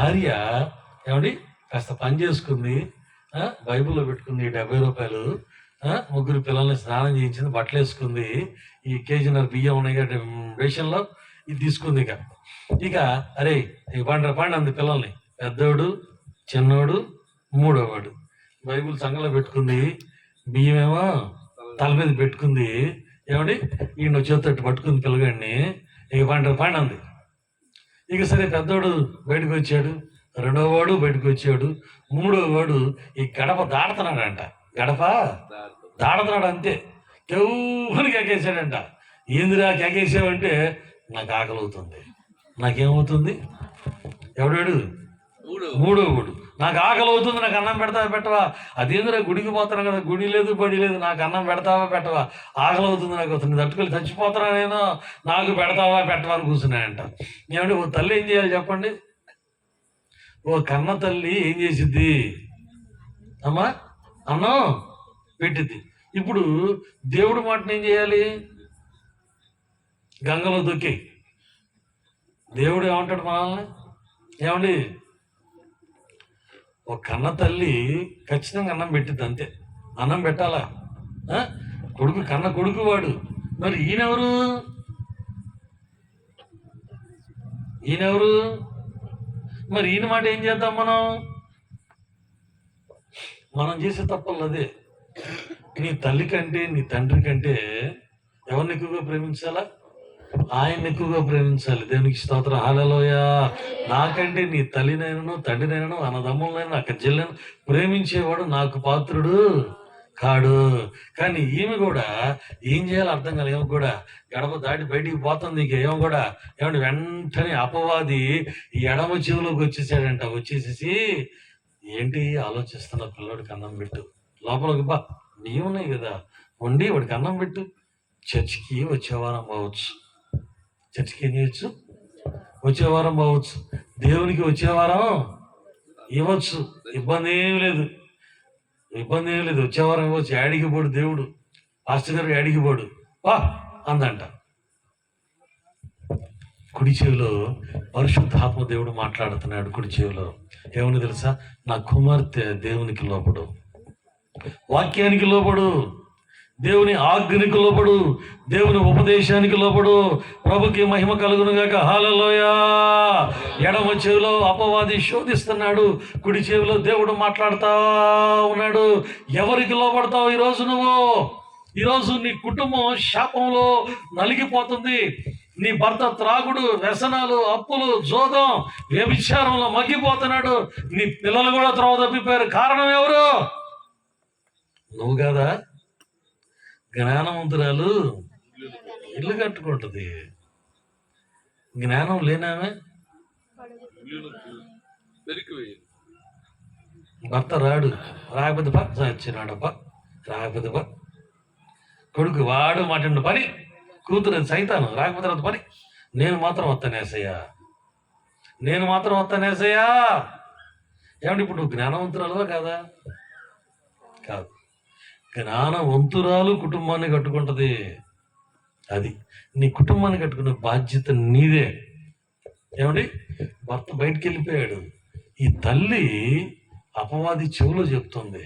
భార్య ఏమండి కాస్త పని చేసుకుంది, బైబిల్లో పెట్టుకుంది 70 రూపాయలు, ముగ్గురు పిల్లల్ని స్నానం చేయించింది, బట్టలు వేసుకుంది, ఈ కేజీన్నర బియ్యం ఉన్నాయి కదా రేషన్లో, ఇది తీసుకుంది. ఇక అరే ఇక పండి అంది పిల్లల్ని, పెద్దోడు, చిన్నోడు, మూడోవాడు. బైబిల్ సంఘంలో పెట్టుకుంది, బియ్యం ఏమో తల మీద పెట్టుకుంది. ఏమండి ఈయన చేతట్టు పట్టుకుంది పిల్లగాడిని, ఇక పండి అంది. ఇక సరే పెద్దోడు బయటకు వచ్చాడు, రెండో వాడు బయటకు వచ్చాడు, మూడో వాడు ఈ గడప దాడుతున్నాడంట. గడప దాడుతున్నాడు అంతే, కేవుని కేకేసాడంట. ఏందిరా కేకేసావంటే, నాకు ఆకలి అవుతుంది. నాకేమవుతుంది? ఎవడాడు? మూడో వాడు. నాకు ఆకలి అవుతుంది, నాకు అన్నం పెడతావా పెట్టవా? అదేందిరా గుడికి పోతున్నాను కదా, గుడి లేదు బడి లేదు, నాకు అన్నం పెడతావా పెట్టవా? ఆకలి అవుతుంది, నాకు అవుతుంది, తట్టుకొని చచ్చిపోతున్నా నేను, నాకు పెడతావా పెట్టవా అని కూర్చున్నాయంట. ఏమంటే ఓ తల్లి ఏం చేయాలి చెప్పండి? ఓ కన్న తల్లి ఏం చేసిద్ది అమ్మా? అన్నం పెట్టిద్ది. ఇప్పుడు దేవుడు మాటను ఏం చేయాలి? గంగలో దొక్కి. దేవుడు ఏమంటాడు మనల్ని? ఏమండి ఒక కన్న తల్లి ఖచ్చితంగా అన్నం పెట్టిద్ది అంతే. అన్నం పెట్టాలా? కొడుకు కన్న కొడుకు వాడు. మరి ఈయనెవరు? మరి ఈయన మాట ఏం చేద్దాం మనం చేసే తప్పలు అదే. నీ తల్లి కంటే నీ తండ్రి కంటే ఎవరిని ఎక్కువగా ప్రేమించాలా? ఆయన్ని ఎక్కువగా ప్రేమించాలి. దేవునికి స్తోత్రం, హల్లెలూయా. నాకంటే నీ తల్లినైనను తండ్రినైనను అన్నదమ్ములనైనా అక్క చెల్లెను ప్రేమించేవాడు నాకు పాత్రుడు కాడు. కానీ ఈమె కూడా ఏం చేయాలో అర్థం కాదు. ఏమో కూడా గడప దాటి బయటికి పోతుంది. ఏమో కూడా ఏమంటే వెంటనే అపవాది ఈ ఎడమ చెవిలోకి వచ్చేసాడంట. వచ్చేసేసి ఏంటి ఆలోచిస్తున్న, పిల్లడికి అన్నం పెట్టు, లోపలికి బా, బియ్యం ఉన్నాయి కదా వండి వాడికి అన్నం పెట్టు. చర్చికి వచ్చే వారం పోవచ్చు, చర్చికి ఏం చేయొచ్చు? వచ్చే వారం పోవచ్చు, దేవునికి వచ్చే వారం ఇవ్వచ్చు, ఇబ్బంది ఏం లేదు. వచ్చే వారం ఇవ్వచ్చు. యాడికి పోడు దేవుడు, పాస్టర్ గారు యాడికి పోడు, వా అందంట. కుడి చెవిలో పరిశుద్ధాత్మ దేవుడు మాట్లాడుతున్నాడు. కుడి చెవిలో ఏమని తెలుసా? నా కుమార్తె దేవునికి లోపడు, వాక్యానికి లోపడు, దేవుని ఆజ్ఞనికి లోపడు, దేవుని ఉపదేశానికి లోపడు. ప్రభుకి మహిమ కలుగును గాక, హల్లెలూయా. ఎడమ చెవిలో అపవాది శోధిస్తున్నాడు, కుడి చెవిలో దేవుడు మాట్లాడుతా ఉన్నాడు. ఎవరికి లోపడతావు ఈరోజు నువ్వు? ఈరోజు నీ కుటుంబం శాపంలో నలిగిపోతుంది. నీ భర్త త్రాగుడు, వ్యసనాలు, అప్పులు, జోదం, వ్యభిచారంలో మగ్గిపోతున్నాడు. నీ పిల్లలు కూడా త్రోవ తప్పిపోయారు. కారణం ఎవరు? నువ్వు కాదా? జ్ఞానవంతురాలు ఇల్లు కట్టుకుంటుంది, జ్ఞానం లేనామే భర్త రాకపోతే బా చచ్చినాడబ్బా, రాకపోతే బా. కొడుకు వాడు మాట్లాడు పని, కూతురు సైతాను రాకపోతే పని. నేను మాత్రం వస్తానేసయ్యా. ఏమంటే ఇప్పుడు నువ్వు జ్ఞానవంతురాలువా కాదా? కాదు. జ్ఞానవంతురాలు కుటుంబాన్ని కట్టుకుంటది. అది నీ కుటుంబాన్ని కట్టుకునే బాధ్యత నీదే. ఏమండి భర్త బయటికి వెళ్ళిపోయాడు, ఈ తల్లి అపవాది చెవులో చెప్తుంది,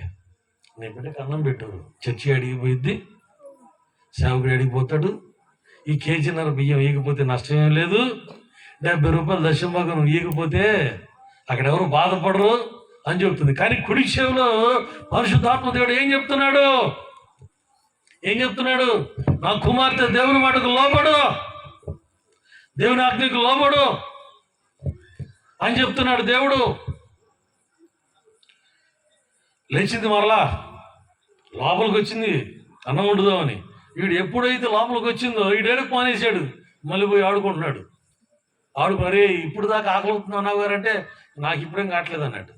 నీ బిడ్డకి అన్నం పెట్టు. చర్చి అడిగి పోయిద్ది, సేవకుడు అడిగిపోతాడు. ఈ కేజీన్నర బియ్యం ఈగిపోతే నష్టమేం లేదు, 70 రూపాయలు దశంభాగం ఈగిపోతే అక్కడ ఎవరు బాధపడరు అని చెప్తుంది. కానీ కుడి చెవిలో పరిశుద్ధాత్మ దేవుడు ఏం చెప్తున్నాడు? నా కుమార్తె దేవుని మాటకు లోబడు, దేవుని ఆజ్ఞకు లోబడు అని చెప్తున్నాడు దేవుడు. లేచింది, మరలా లోపలికి వచ్చింది అన్నం వండుదామని. వీడు ఎప్పుడైతే లోపలికి వచ్చిందో వీడేడుకు మానేశాడు, మళ్ళీ పోయి ఆడుకుంటున్నాడు. అరే ఇప్పుడు దాకా ఆకలి అవుతుంది అన్నావు గారంటే, నాకు ఇప్పుడేం కావట్లేదు అన్నాడు.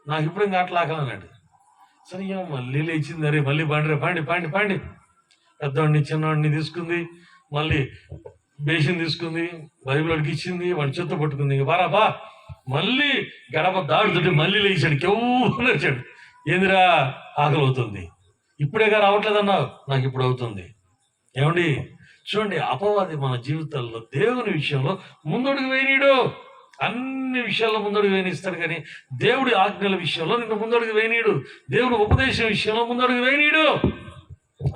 ఆకలి అన్నాడు. సరే మళ్ళీ లేచింది, అరే మళ్ళీ పండి. పెద్దవాడిని చిన్నవాడిని తీసుకుంది, మళ్ళీ బేసిన్ తీసుకుంది, బైబిల్ అడిగి ఇచ్చింది, వాడి చేత్తో పట్టుకుంది. ఇంక బా మళ్ళీ గడప దాడుతుంటే మళ్ళీ లేచాడు, కెవ్వు లేచాడు. ఏందిరా ఆకలి అవుతుంది, ఇప్పుడేగా రావట్లేదు అన్నావు, నాకు ఇప్పుడు అవుతుంది. ఏమండి చూడండి, అపవాది మన జీవితాల్లో దేవుని విషయంలో ముందడుగు వేయనీడు. అన్ని విషయాల్లో ముందడుగు వేయనిస్తాడు, కానీ దేవుడి ఆజ్ఞల విషయంలో నిన్ను ముందడుగు వేయనీయుడు. దేవుడి ఉపదేశం విషయంలో ముందడుగు వేయనీయుడు.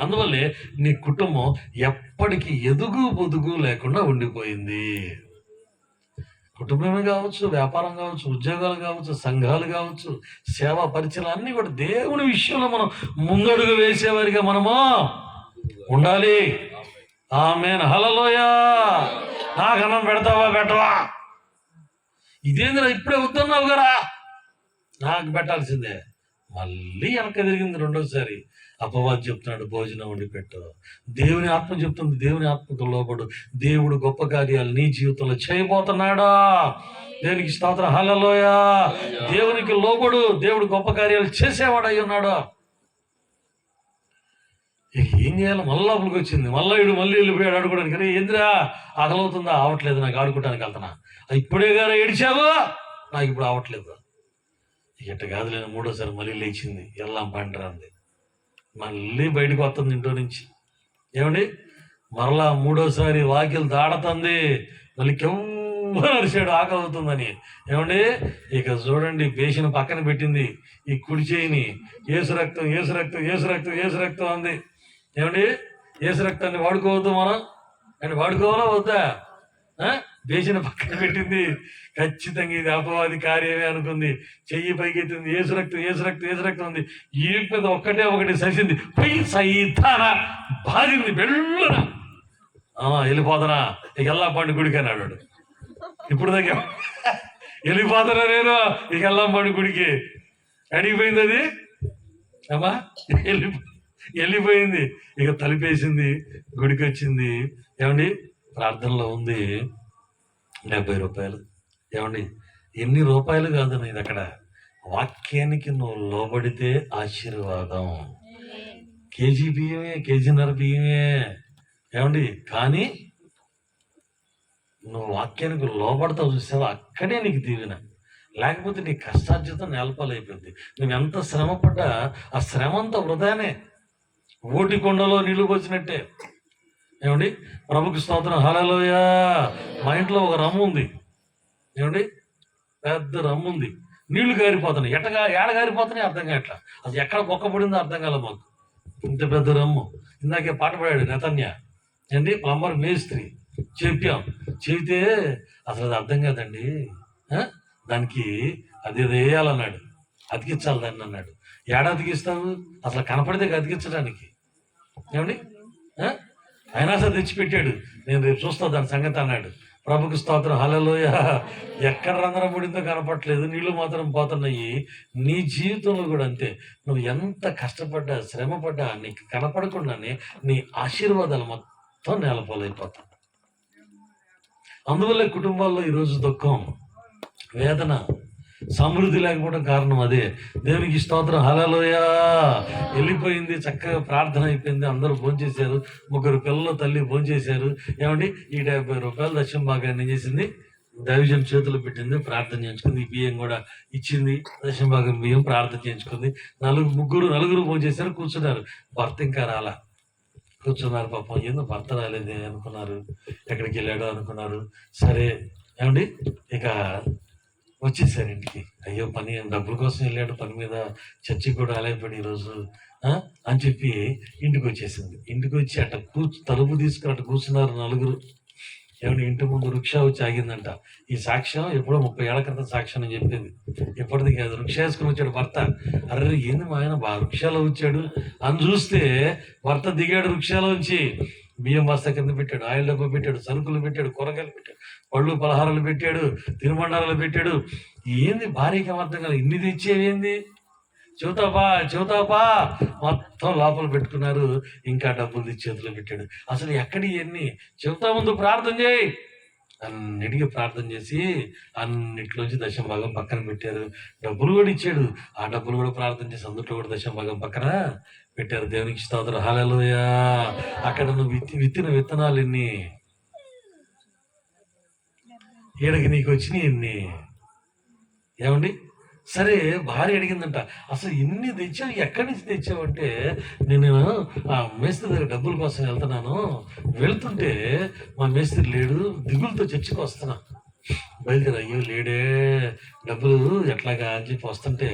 అందువల్లే నీ కుటుంబం ఎప్పటికీ ఎదుగు బొదుగు లేకుండా ఉండిపోయింది. కుటుంబమే కావచ్చు, వ్యాపారం కావచ్చు, ఉద్యోగాలు కావచ్చు, సంఘాలు కావచ్చు, సేవా పరిచయాలు అన్నీ కూడా దేవుని విషయంలో మనం ముందడుగు వేసేవారిగా మనము ఉండాలి. ఆమేన్. హల్లెలూయా. నాకు అన్నం పెడతావా పెట్టవా, ఇదేందిరా ఇప్పుడే వద్దన్నావు కదా, నాకు పెట్టాల్సిందే. మళ్ళీ వెనక తిరిగింది రెండోసారి. అపవాది చెప్తున్నాడు భోజనం వండి పెట్టు. దేవుని ఆత్మ చెప్తుంది దేవుని ఆత్మకు లోబడు. దేవుడు గొప్ప కార్యాలు నీ జీవితంలో చేయబోతున్నాడా. దేవునికి స్తోత్రం. హల్లెలూయా. దేవునికి లోబడు. దేవుడు గొప్ప కార్యాలు చేసేవాడై ఉన్నాడు. ఇక ఏం చేయాలి, మళ్ళీ లోపలికి వచ్చింది. మళ్ళీ వెళ్ళిపోయాడు ఆడుకోవడానికి. అరే ఏందిరా ఆకలవుతుందా, అవట్లేదు, నాకు ఆడుకోవడానికి వెళ్తున్నా. ఇప్పుడే గారు ఏడిచావు, నాకు ఇప్పుడు అవట్లేదు. ఇట్ట కాదులేని మూడోసారి మళ్ళీ లేచింది. ఎల్లాం పంటరా అంది. మళ్ళీ బయటకు వస్తుంది ఇంట్లో నుంచి. ఏమండి, మరలా మూడోసారి వాకిలు దాడుతుంది. మళ్ళీ కెవ్వరిసాడు ఆకలి అవుతుందని. ఏమండి, ఇక చూడండి బేసిన పక్కన పెట్టింది. ఈ కుడి చేయిని ఏసు రక్తం ఏసు రక్తం ఏసు రక్తం ఏసు రక్తం అంది. ఏమండి, ఏసు రక్తాన్ని వాడుకోవద్దు మనం అని, వాడుకోవాలా వద్దా? బేసిన పక్కన పెట్టింది. ఖచ్చితంగా ఇది అపవాది కార్యమే అనుకుంది. చెయ్యి పైకెత్తింది. ఏసు రక్తం ఏసు రక్తం ఏసు రక్తం ఉంది. ఈ మీద ఒకటి ససింది. పై సైతానా బాధింది. వెళ్ళున వెళ్ళిపోతానా, ఇక ఎల్లాం పండు గుడికి అన్నాడు. ఇప్పుడు దగ్గర వెళ్ళిపోతానా నేను, ఇక ఎల్లాం పండు గుడికి. అడిగిపోయింది అది. అమ్మా వెళ్ళిపోయింది. ఇక తలిపేసింది, గుడికి వచ్చింది. ఏమండి, ప్రార్థనలో ఉంది 70 రూపాయలు. ఏమండి, ఎన్ని రూపాయలు కాదు ఇది. అక్కడ వాక్యానికి నువ్వు లోబడితే ఆశీర్వాదం. కేజీ బియ్యమే, కేజీన్నర బియ్యమే. ఏమండి, కానీ నువ్వు వాక్యానికి లోబడతావు చూసావా, అక్కడే నీకు దీవెన. లేకపోతే నీ కష్టార్జితం నేలపాలైపోయింది. నువ్వు ఎంత శ్రమ పడ్డా ఆ శ్రమ అంతా వృధానే. ఓటి కొండలో నీళ్లు పోసినట్టే. ఏమండి, ప్రభుకి స్తోత్రం. హల్లెలూయా. మా ఇంట్లో ఒక రమ్ము ఉంది. ఏమండి, పెద్ద రమ్ము ఉంది. నీళ్లు గారిపోతున్నాయి. ఏడ గారిపోతున్నాయి అర్థం కావట్లా. అది ఎక్కడ బొక్కపడిందో అర్థం కాలే మాకు. ఇంత పెద్ద రమ్ము. ఇందాకే పాట పాడాడు నెతన్య. ఏంటి, ప్లంబర్ మేస్త్రి చెప్పాం. చెబితే అసలు అది అర్థం కాదండి, దానికి అది వేయాలన్నాడు, అతికించాలి దాన్ని అన్నాడు. అతికిస్తావు, అసలు కనపడితే అతికించడానికి. ఏమండి, అయినా సరే తెచ్చిపెట్టాడు. నేను రేపు చూస్తా దాని సంగతి అన్నాడు. ప్రభుకి స్తోత్రం. హల్లెలూయా. ఎక్కడ రంధ్రం పడిందో కనపట్లేదు, నీళ్లు మాత్రం పోతున్నాయి. నీ జీవితంలో కూడా అంతే. నువ్వు ఎంత కష్టపడ్డా శ్రమ పడ్డా నీకు కనపడకుండానే నీ ఆశీర్వాదాలు మొత్తం నేలపాలైపోతాయి. అందువల్ల కుటుంబాల్లో ఈరోజు దుఃఖం, వేదన, సమృద్ధి లేకపోవడం కారణం అదే. దేవునికి స్తోత్రం. హల్లెలూయా. వెళ్ళిపోయింది, చక్కగా ప్రార్థన అయిపోయింది, అందరూ భోంచేశారు. 3 పిల్లలు తల్లి భోంచేశారు. ఏమండి, ఈ 70 రూపాయలు దశమ భాగాన్ని ఏం చేసింది, దైవజన్ చేతులు పెట్టింది, ప్రార్థన చేయించుకుంది. ఈ బియ్యం కూడా ఇచ్చింది, దశమ భాగం బియ్యం ప్రార్థన చేయించుకుంది. నలుగురు భోంచేశారు, కూర్చున్నారు. భర్త ఇంకా రాలా, కూర్చున్నారు. పాపం ఏందో భర్త రాలేదే అనుకున్నారు, ఎక్కడికి వెళ్ళాడో అనుకున్నారు. సరే ఏమండి, ఇక వచ్చేసారు ఇంటికి. అయ్యో పని డబ్బుల కోసం వెళ్ళాడు, పని మీద చర్చికి కూడా ఆలయపడి ఈరోజు అని చెప్పి ఇంటికి వచ్చేసింది. ఇంటికి వచ్చి అట్ట తలుపు తీసుకుని అట్ట కూర్చున్నారు నలుగురు. ఏమంటే ఇంటి ముందు రిక్షా వచ్చి ఆగిందంట. ఈ సాక్ష్యం ఎప్పుడో 30 ఏళ్ల క్రితం సాక్ష్యం అని చెప్పింది. ఎప్పటిది కాదు. రిక్షా వేసుకుని వచ్చాడు భర్త. అరే ఏంది మా ఆయన రిక్షాలో వచ్చాడు అని చూస్తే భర్త దిగాడు రిక్షాలోంచి. బియ్యం బస్తా కింద పెట్టాడు, ఆయిల్ డబ్బా పెట్టాడు, సరుకులు పెట్టాడు, కూరగాయలు పెట్టాడు, పళ్ళు పలహారాలు పెట్టాడు, తినుబండారాలు పెట్టాడు. ఏంది భార్యకి అర్థం కాదు, ఇన్ని తెచ్చేవేంది, చెబుతాపా మొత్తం లోపల పెట్టుకున్నారు. ఇంకా డబ్బులు తెచ్చి చేతిలో పెట్టాడు. అసలు ఎక్కడి ఇవన్నీ చెబుతా ముందు ప్రార్థన చేయి అన్నిటికీ ప్రార్థన చేసి అన్నిట్లోంచి దశమ భాగం పక్కన పెట్టారు. డబ్బులు కూడా ఇచ్చాడు, ఆ డబ్బులు కూడా ప్రార్థన చేసి అందుట్లో కూడా దశమ భాగం పక్కన పెట్టారు. దేవునికి స్తోత్రం. హల్లెలూయా. అక్కడ నువ్వు విత్తిన విత్తనాలు ఎన్ని, ఈడకి నీకు వచ్చినాయి ఎన్ని. ఏమండి, సరే భార్య అడిగిందంట, అసలు ఎన్ని తెచ్చావు, ఎక్కడి నుంచి తెచ్చావు అంటే, నేను ఆ మేస్త్రి దగ్గర డబ్బుల కోసం వెళ్తున్నాను, వెళ్తుంటే మా మేస్త్రి లేడు, దిగులతో చర్చికి వస్తున్నా. బయలుదేరి అయ్యో లేడే డబ్బులు ఎట్లాగా అని చెప్పి వస్తుంటే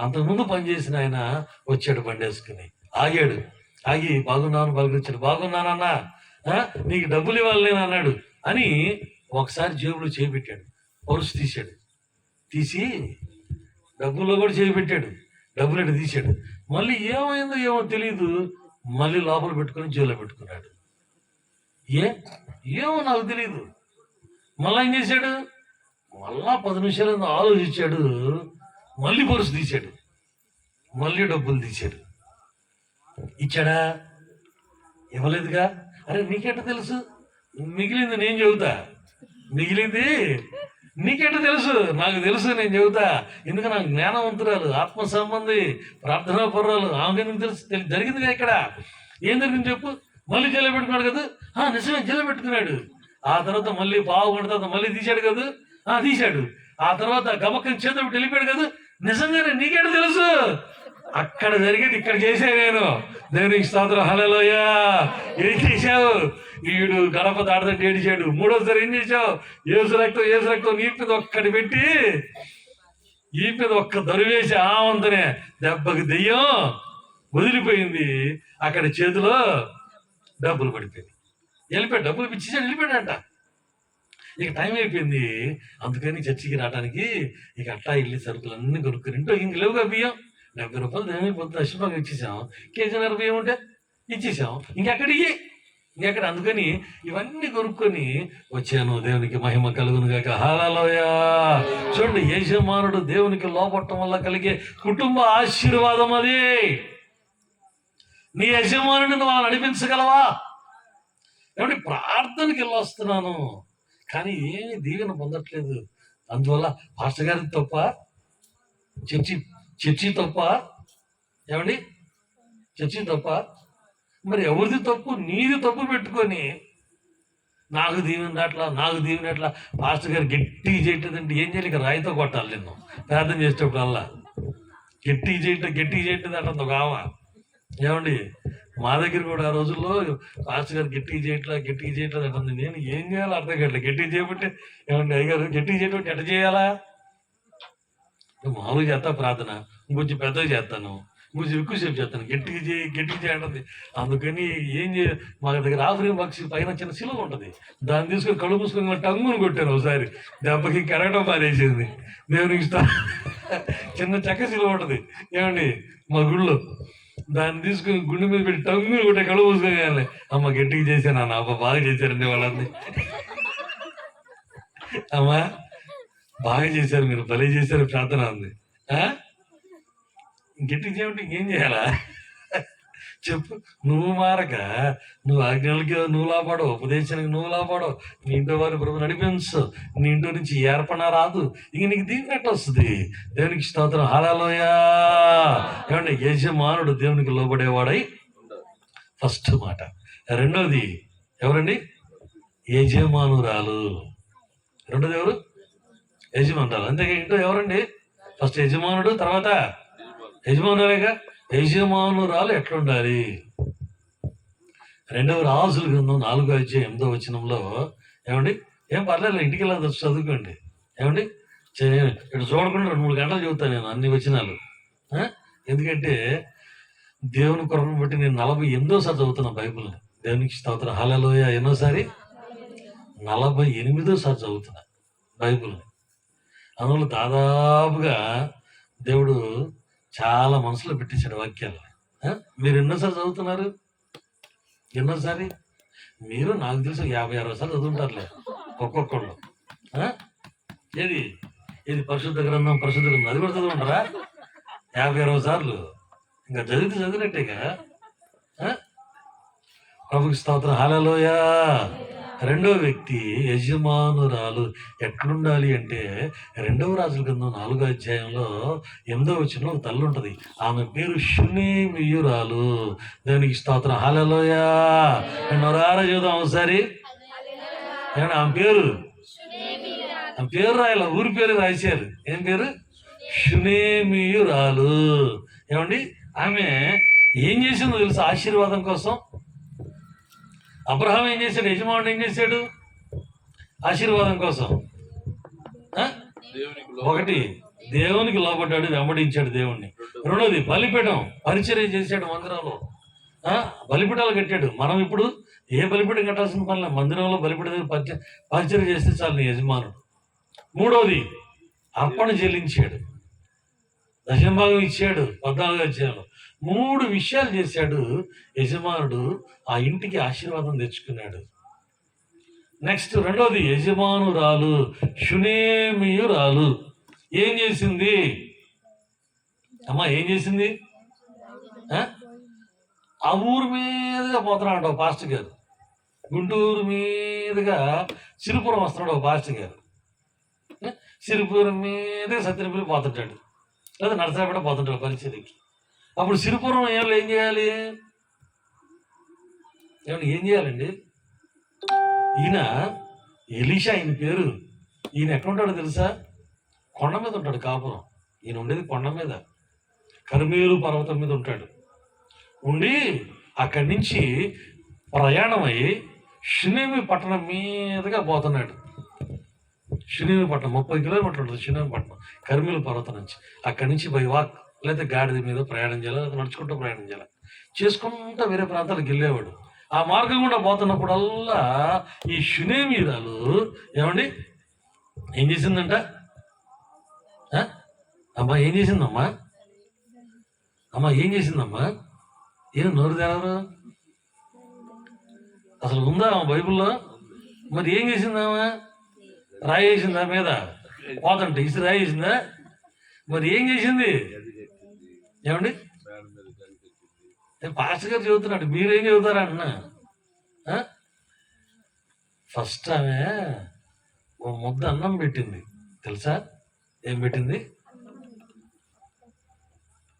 అంతకుముందు పనిచేసిన ఆయన వచ్చాడు బండి వేసుకుని. ఆగాడు, ఆగి బాగున్నాను పలికించాడు. బాగున్నానన్నా, నీకు డబ్బులు ఇవ్వాలి నేను అన్నాడు అని ఒకసారి జేబులో చేపెట్టాడు. పర్సు తీశాడు, తీసి డబ్బుల్లో కూడా చేపెట్టాడు. డబ్బులు ఎటు తీశాడు. మళ్ళీ ఏమైందో ఏమో తెలియదు, మళ్ళీ లోపల పెట్టుకొని జేబులో పెట్టుకున్నాడు. ఏమో నాకు తెలియదు. మళ్ళీ ఏం చేశాడు, మళ్ళా 10 నిమిషాలు ఆలోచించాడు. మళ్ళీ పర్సు తీశాడు, మళ్ళీ డబ్బులు తీశాడు. ఇచ్చాడా? ఇవ్వలేదుగా. అరే నీకెట్ట తెలుసు? మిగిలింది నేను చెబుతా. మిగిలింది నీకెట్ట తెలుసు? నాకు తెలుసు, నేను చెబుతా. ఎందుకు నాకు జ్ఞానవంతురాలు, ఆత్మ సంబంధి, ప్రార్థనా పర్వాలు, ఆమెకు తెలుసు. జరిగిందిగా ఇక్కడ. ఏం జరిగింది చెప్పు. మళ్ళీ జైలు పెట్టుకున్నాడు కదా. నిజమే జైలు పెట్టుకున్నాడు. ఆ తర్వాత మళ్ళీ పావు గంట తర్వాత మళ్ళీ తీశాడు కదా. తీశాడు. ఆ తర్వాత గమక్కని చేతులు పెట్టి వెళ్ళిపోయాడు కదా. నిజంగానే నీకేంటో తెలుసు. అక్కడ జరిగేది ఇక్కడ చేసే నేను. దేవునికి స్తోత్రం. హల్లెలూయా. ఏం చేశావు? వీడు గడప దాడదంటే ఏడిచాడు. మూడోసారి ఏం చేశావు? ఏసు రక్తం నీ మీద ఒక్కటి పెట్టి ఈ మీద ఒక్క దరువేసి ఆవంతనే దెబ్బకి దెయ్యం వదిలిపోయింది. అక్కడ చేతిలో డబ్బులు పడిపోయింది. వెళ్ళిపోయాడు. డబ్బులు పిచ్చేసాడు, వెళ్ళిపోయాడంట. ఇక టైం అయిపోయింది. అందుకని చర్చికి రావడానికి ఇక అట్టా వెళ్ళి సరుకులు అన్నీ కొనుక్కుని, ఇంట్లో ఇంక లేవుగా బియ్యం. 70 రూపాయలు దేవునికి పొద్దున దశభాగం ఇచ్చేసాం. కేజీన్నర బియ్యం ఉంటే ఇచ్చేసాం. ఇంకెక్కడ. అందుకని ఇవన్నీ కొనుక్కొని వచ్చాను. దేవునికి మహిమ కలుగును గాక. హల్లెలూయా. చూడండి, యజమానుడు దేవునికి లోపడటం వల్ల కలిగే కుటుంబ ఆశీర్వాదం అది. నీ యజమానుడిని వాళ్ళు నడిపించగలవా? ఏమంటే ప్రార్థనకి వెళ్ళొస్తున్నాను కానీ ఏమి దీవెన పొందట్లేదు. అందువల్ల పాస్టర్ గారి తప్ప, చర్చి తప్ప, ఏమండి చర్చి తప్ప, మరి ఎవరిది తప్పు? నీది తప్పు పెట్టుకొని నాకు దీవెనట్లా పాస్టర్ గారు గట్టిగా చేయటంటే ఏం చేయాలి? ఇక రాయితో కొట్టాలి నిన్ను ప్రార్థన చేసేటప్పుడల్లా. గట్టిగా చేయటది అంటే ఒక ఆమె. ఏమండి మా దగ్గర కూడా ఆ రోజుల్లో పాస్టర్ గారు గట్టిగా చేయట్లేదు అంటుంది. నేను ఏం చేయాలో అర్థం కావట్లేదు. గట్టిగా చేయబట్టే ఏమండి అయ్యారు గట్టిగా చేయటం ఎట్ట చేయాలా? మామూలుగా చేస్తా ప్రార్థన, ఇంకొంచెం పెద్దగా చేస్తాను, ఇంకొంచెం ఎక్కువసేపు చేస్తాను. గట్టిగా చేయండి. అందుకని ఏం మా దగ్గర ఆఫరింగ్ బాక్స్ పైన చిన్న సిలువ ఉంటుంది. దాన్ని తీసుకొని కళ్ళు మూసుకొని టంగును కొట్టాను. ఒకసారి దెబ్బకి కరగడం పారేసింది. దేవునికి చిన్న చెక్క సిలువ ఉంటుంది ఏమండి మా గుళ్ళో. దాన్ని తీసుకుని గుండె మీద పెట్టి టంగుని కొట్టే కళ్ళు మూసుకోగానే అమ్మ గట్టిగా చేశాను అన్న. అమ్మ బాగా చేశారండి వాళ్ళని. అమ్మా బాగా చేశారు, మీరు భలే చేశారు ప్రార్థన అంది. గట్టిగా చేయమంటే ఇంకేం చేయాలా చెప్పు? నువ్వు మారక, నువ్వు ఆజ్ఞలకి నువ్వు లాపడవు, ఉపదేశానికి నువ్వు లాపడవు, నీ ఇంట్లో వారి ప్రభు నడిపించు, నీ ఇంట్లో నుంచి ఏర్పణ రాదు. ఇంక నీకు దీనినట్టు వస్తుంది. దేవునికి స్తోత్రం. హల్లెలూయా. ఏమంటే యజమానుడు దేవునికి లోబడేవాడై ఫస్ట్ మాట. రెండోది ఎవరండి? యజమానురాలు. రెండోది ఎవరు? యజమానురాలు. అంతేగా ఇంట్లో ఎవరండి? ఫస్ట్ యజమానుడు, తర్వాత యజమానురాలేగా. యజమానురాలు ఎట్లుండాలి? 2వ రాజుల గ్రంథం 4వ అధ్యాయం 8వ వచనంలో ఏమండి, ఏం పర్లేదు ఇంటికి వెళ్ళాలి చదువుకోండి. ఏమండి ఇక్కడ చూడకుండా 2-3 గంటలు చదువుతాను నేను అన్ని వచనాలు. ఎందుకంటే దేవుని కొరకు బట్టి నేను 48సారి చదువుతున్నా బైబిల్ని. దేవునికి స్తోత్రం. హల్లెలూయా. ఎన్నోసారి? 48సారి చదువుతున్నా బైబిల్ని. అందులో దాదాపుగా దేవుడు చాలా మనసులో పెట్టించాడు వాక్యాలు. మీరు ఎన్నోసారి చదువుతున్నారు? ఎన్నోసారి? మీరు నాకు తెలిసి 50-60 సార్లు చదువుంటారులే ఒక్కొక్కళ్ళు. ఏది పరిశుద్ధ గ్రంథం అది కూడా చదువుంటారా? 50-60 సార్లు. ఇంకా చదివినట్టేగా. ప్రభుకి స్తోత్రం. హల్లెలూయా. రెండో వ్యక్తి యజమానురాలు ఎట్లుండాలి అంటే 2వ రాజుల గ్రంథం 4వ అధ్యాయంలో 8వ వచనంలో ఒక తల్లి ఉంటుంది. ఆమె పేరు షూనేమీయురాలు. దేవునికి స్తోత్రం. హల్లెలూయా. నొరారా చూద్దాం ఒకసారి. ఆమె పేరు రాయాల, ఊరి పేరు రాశారు. ఏం పేరు? షూనేమీయురాలు. ఏమండి ఆమె ఏం చేసిందో తెలుసు? ఆశీర్వాదం కోసం అబ్రహాం ఏం చేశాడు? యజమానుడు ఏం చేశాడు? ఆశీర్వాదం కోసం ఆ? ఒకటి దేవునికి లోబడ్డాడు, వెంబడించాడు దేవుణ్ణి. రెండోది బలిపీఠం, పరిచర్య చేశాడు మందిరంలో. బలిపీఠాలు కట్టాడు. మనం ఇప్పుడు ఏ బలిపీఠం కట్టాల్సిన పనిలే, మందిరంలో బలిపీఠం పరిచర్య చేస్తే చాలు నీ యజమానుడు. మూడోది అర్పణ చెల్లించాడు, దశంభాగం ఇచ్చాడు 14వ అధ్యాయంలో. 3 విషయాలు చేశాడు యజమానుడు, ఆ ఇంటికి ఆశీర్వాదం తెచ్చుకున్నాడు. నెక్స్ట్ రెండోది యజమానురాలు షునేమియురాలు ఏం చేసింది అమ్మా? ఏం చేసింది? ఆ ఊరు మీదుగా పోతున్నాడు పాస్టర్ గారు, గుంటూరు మీదుగా సిరిపురం వస్తున్నాడు ఒక పాస్టర్ గారు. సిరిపురం మీదే సత్యనపల్లి పోతుంటాడు, లేదా నరసరాపేట పోతుంటాడు పరిచర్యకి. అప్పుడు సిరిపురం ఏం చేయాలి? ఏం చేయాలండి? ఈయన ఎలీషా, ఈయన పేరు. ఈయన ఎక్కడ ఉంటాడో తెలుసా? కొండ మీద ఉంటాడు కాపురం. ఈయన ఉండేది కొండ మీద, కర్మేలు పర్వతం మీద ఉంటాడు. ఉండి అక్కడి నుంచి ప్రయాణమై షునేమి పట్టణం మీదుగా పోతున్నాడు. షునేమి పట్టణం 30 కిలోమీటర్లు ఉంటుంది. షునేమి పట్టణం కర్మేలు పర్వతం నుంచి. అక్కడి నుంచి బై వాక్ లేదా గాడిద మీద ప్రయాణం చేయాలి, లేదా నడుచుకుంటూ ప్రయాణం చేయాలి. చేసుకుంటూ వేరే ప్రాంతాలకు వెళ్ళేవాడు. ఆ మార్గం కూడా పోతున్నప్పుడల్లా ఈ షునేమీరాలు ఏమండి ఏం చేసిందంట? అమ్మా ఏం చేసిందమ్మా? ఏం చేసిందమ్మా? ఏం నోరు తెలరు? అసలు ఉందా బైబిల్లో? మరి ఏం చేసిందామా? రాయి వేసిందా మీద పోతంటే? ఇసి రాయి వేసిందా? మరి ఏం చేసింది? ఏమండి పాస్టర్ గారు చెబుతున్నాడు, మీరేం చెబుతారా అన్న? ఫస్ట్ ఆమె ఓ ముద్ద అన్నం పెట్టింది తెలుసా? ఏం పెట్టింది?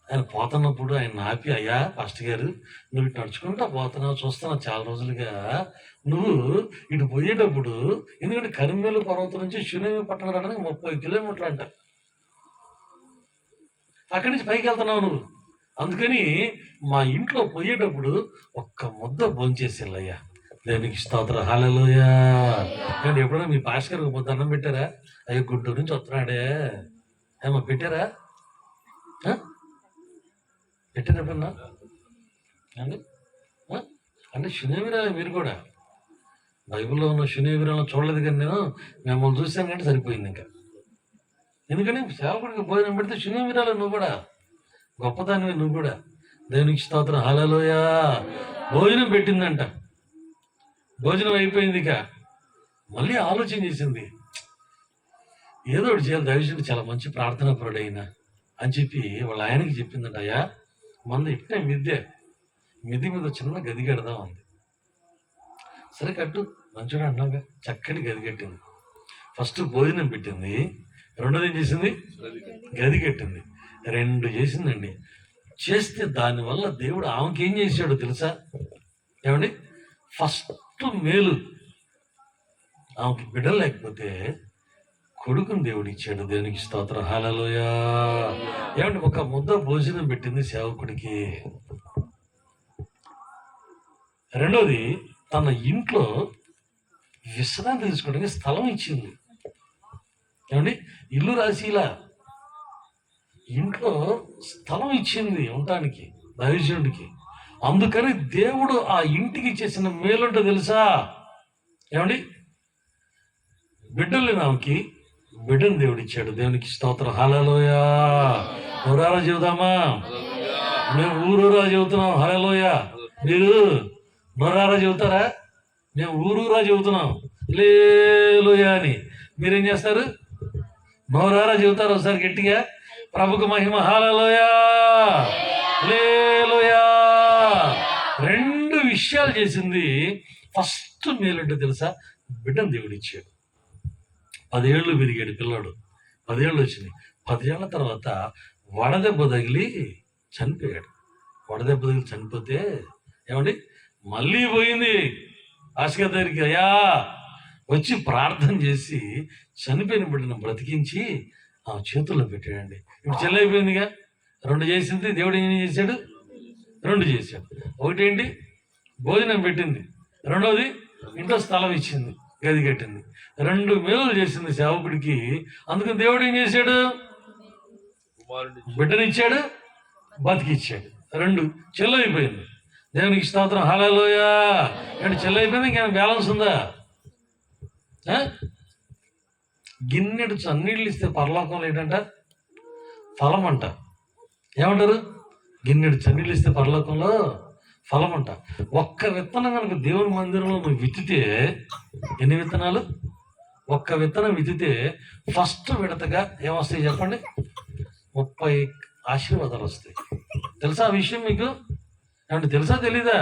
ఆయన పోతున్నప్పుడు ఆయన ఆపి, అయ్యా పాస్టర్ గారు, నువ్వు ఇటు నడుచుకుంటా పోతున్నావు, చూస్తున్నావు చాలా రోజులుగా. నువ్వు ఇటు పోయేటప్పుడు, ఎందుకంటే కరిమేలు పర్వతం నుంచి షునేమి పట్టణం రావడానికి 30 కిలోమీటర్లు అంట. అక్కడి నుంచి పైకి వెళ్తున్నావు నువ్వు. అందుకని మా ఇంట్లో పోయేటప్పుడు ఒక్క ముద్ద భోంచేసేళ్ళయ్యా. దేవునికి స్తోత్రం, హల్లెలూయా. కానీ ఎప్పుడైనా మీ పాస్టర్ గారికి ముద్ద అన్నం పెట్టారా? అయ్యో గుంటూరు నుంచి వస్తున్నాడే ఏమో పెట్టారా? పెట్టారు ఎప్పుడన్నా అండి? అంటే షునేమిరాలే మీరు కూడా. బైబిల్లో ఉన్న షునేమిరాలను చూడలేదు, కానీ నేను మిమ్మల్ని చూశాను కంటే సరిపోయింది. ఇంకా ఎందుకని సేవకుడికి భోజనం పెడితే షునేమిరాలే నువ్వు కూడా, గొప్పదానివే నువ్వు కూడా. దేవునికి స్తోత్రం, హల్లెలూయా. భోజనం పెట్టిందంట, భోజనం అయిపోయింది. ఇక మళ్ళీ ఆలోచన చేసింది, ఏదో ఒకటి చేయాలి, దైవజనుడు చాలా మంచి ప్రార్థనా పరుడు అయినా అని చెప్పి వాళ్ళ ఆయనకి చెప్పిందంట. అయ్యా మంది ఇట్టే మిద్ది మీద చిన్న గది కడదాం అంది. సరే కట్టు, మంచిగా అన్నాగా, చక్కటి గది కట్టింది. ఫస్ట్ భోజనం పెట్టింది, రెండోది ఏం చేసింది? గది కట్టింది. 2 చేసిందండి. చేస్తే దానివల్ల దేవుడు ఆమెకి ఏం చేశాడో తెలుసా? ఏమండి? ఫస్ట్ మేలు, ఆమెకి బిడ్డలు లేకపోతే కొడుకుని దేవుడు ఇచ్చాడు. దేవునికి స్తోత్రం, హల్లెలూయా. ఏమంటే ఒక ముద్ద భోజనం పెట్టింది సేవకుడికి. రెండోది, తన ఇంట్లో విశ్రాంతి తీసుకోవడానికి స్థలం ఇచ్చింది. ఏమండి? ఇల్లు రాసిలా, ఇంట్లో స్థలం ఇచ్చింది ఉండటానికి దైవజనుడికి. అందుకని దేవుడు ఆ ఇంటికి చేసిన మేలుంటో తెలుసా? ఏమండి? బిడ్డలు నాకి బిడ్డను దేవుడు ఇచ్చాడు. దేవునికి స్తోత్రం, హల్లెలూయా. ఊరారా చెబుదామా? మేము ఊరూరా చెబుతున్నాం, హల్లెలూయా. మీరు నోరారా చెబుతారా? మేము ఊరూరా చెబుతున్నాం హల్లెలూయా అని. మీరేం చేస్తారు? నోరారా చెబుతారు ఒకసారి గట్టిగా, ప్రభుకు మహిమ, హల్లెలూయా, హల్లెలూయా. 2 విషయాలు చేసింది. ఫస్ట్ మేలుంటే తెలుసా? బిడ్డను దేవుడు ఇచ్చాడు. 10 ఏళ్ళు పెరిగాడు పిల్లాడు, 10 ఏళ్ళు వచ్చింది. 10 ఏళ్ల తర్వాత వడదెబ్బ తగిలి చనిపోయాడు. వడదెబ్బ తగిలి చనిపోతే ఏమండి మళ్ళీ పోయింది ఆస్కర్ దగ్గరికి. అయ్యా వచ్చి ప్రార్థన చేసి చనిపోయిన బిడ్డను బ్రతికించి ఆ చేతుల్లో పెట్టాడండి. ఇప్పుడు చెల్లైపోయిందిగా. 2 చేసింది. దేవుడు ఏం చేశాడు? 2 చేశాడు. ఒకటేంటి? భోజనం పెట్టింది. రెండోది ఇంట్లో స్థలం ఇచ్చింది. గది కట్టింది. 2 మేలులు చేసింది సేవకుడికి. అందుకని దేవుడు ఏం చేశాడు? బిడ్డనిచ్చాడు, బతికిచ్చాడు. 2 చెల్లైపోయింది. దేవునికి స్తోత్రం, హల్లెలూయా. అంటే చెల్లైపోయింది, ఇంకా బ్యాలెన్స్ ఉందా? గిన్నెడు చన్నీళ్ళు ఇస్తే పరలోకంలో ఏంటంట? ఫలం అంట. ఏమంటారు? గిన్నెడు చన్నీళ్ళు ఇస్తే పరలోకంలో ఫలం అంట. ఒక్క విత్తనం కనుక దేవుని మందిరంలో నువ్వు విత్తితే, ఎన్ని విత్తనాలు? ఒక్క విత్తనం విత్తితే ఫస్ట్ విడతగా ఏమొస్తాయి చెప్పండి? 30 ఆశీర్వాదాలు వస్తాయి. తెలుసా ఆ విషయం మీకు? ఏమంటే తెలుసా తెలీదా?